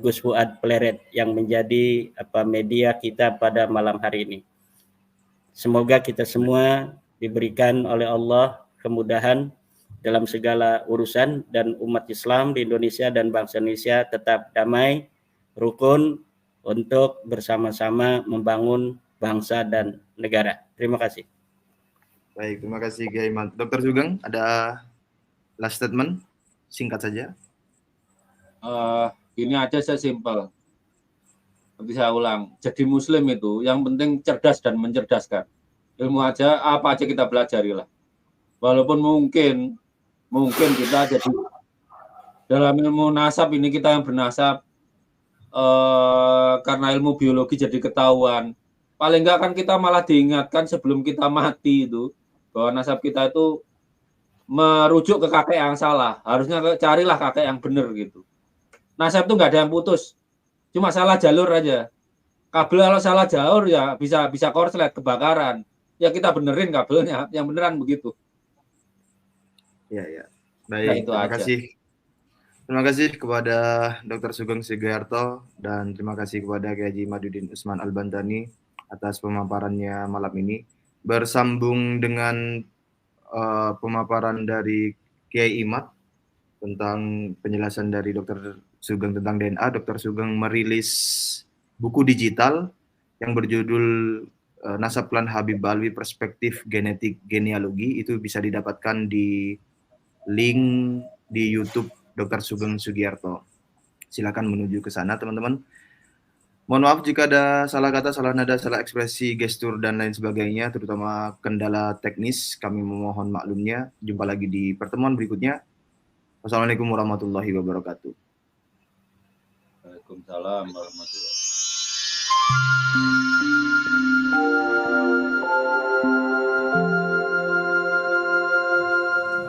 Speaker 2: Gus Fuad Pleret yang menjadi media kita pada malam hari ini. Semoga kita semua diberikan oleh Allah kemudahan dalam segala urusan dan umat Islam di Indonesia dan bangsa Indonesia tetap damai, rukun untuk bersama-sama membangun bangsa dan negara. Terima kasih.
Speaker 1: Baik, terima kasih Kiai Mat. Dr. Sugeng, ada last statement singkat saja.
Speaker 3: Ini aja saya simpel. Nanti saya ulang. Jadi Muslim itu yang penting cerdas dan mencerdaskan. Ilmu aja, apa aja kita pelajarilah. Walaupun mungkin kita jadi dalam ilmu nasab ini kita yang bernasab karena ilmu biologi jadi ketahuan. Paling enggak kan kita malah diingatkan sebelum kita mati itu bahwa nasab kita itu merujuk ke kakek yang salah. Harusnya carilah kakek yang benar gitu. Nasab itu nggak ada yang putus, cuma salah jalur aja. Kabel kalau salah jalur ya bisa korslet, kebakaran. Ya kita benerin kabelnya, yang beneran begitu.
Speaker 1: Ya. Baik, terima kasih. Terima kasih kepada Dr. Sugeng Sugiarto dan terima kasih kepada Kiai Haji Madudin Usman Al-Bantani atas pemaparannya malam ini. Bersambung dengan pemaparan dari Kiai Imat tentang penjelasan dari Dr. Sugeng tentang DNA, Dr. Sugeng merilis buku digital yang berjudul Nasab Klan Habib Alwi Perspektif Genetik Genealogi. Itu bisa didapatkan di link di YouTube Dr. Sugeng Sugiarto. Silakan menuju ke sana, teman-teman. Mohon maaf jika ada salah kata, salah nada, salah ekspresi, gestur, dan lain sebagainya, terutama kendala teknis. Kami memohon maklumnya. Jumpa lagi di pertemuan berikutnya. Wassalamualaikum warahmatullahi wabarakatuh.
Speaker 3: Waalaikumsalam warahmatullahi wabarakatuh.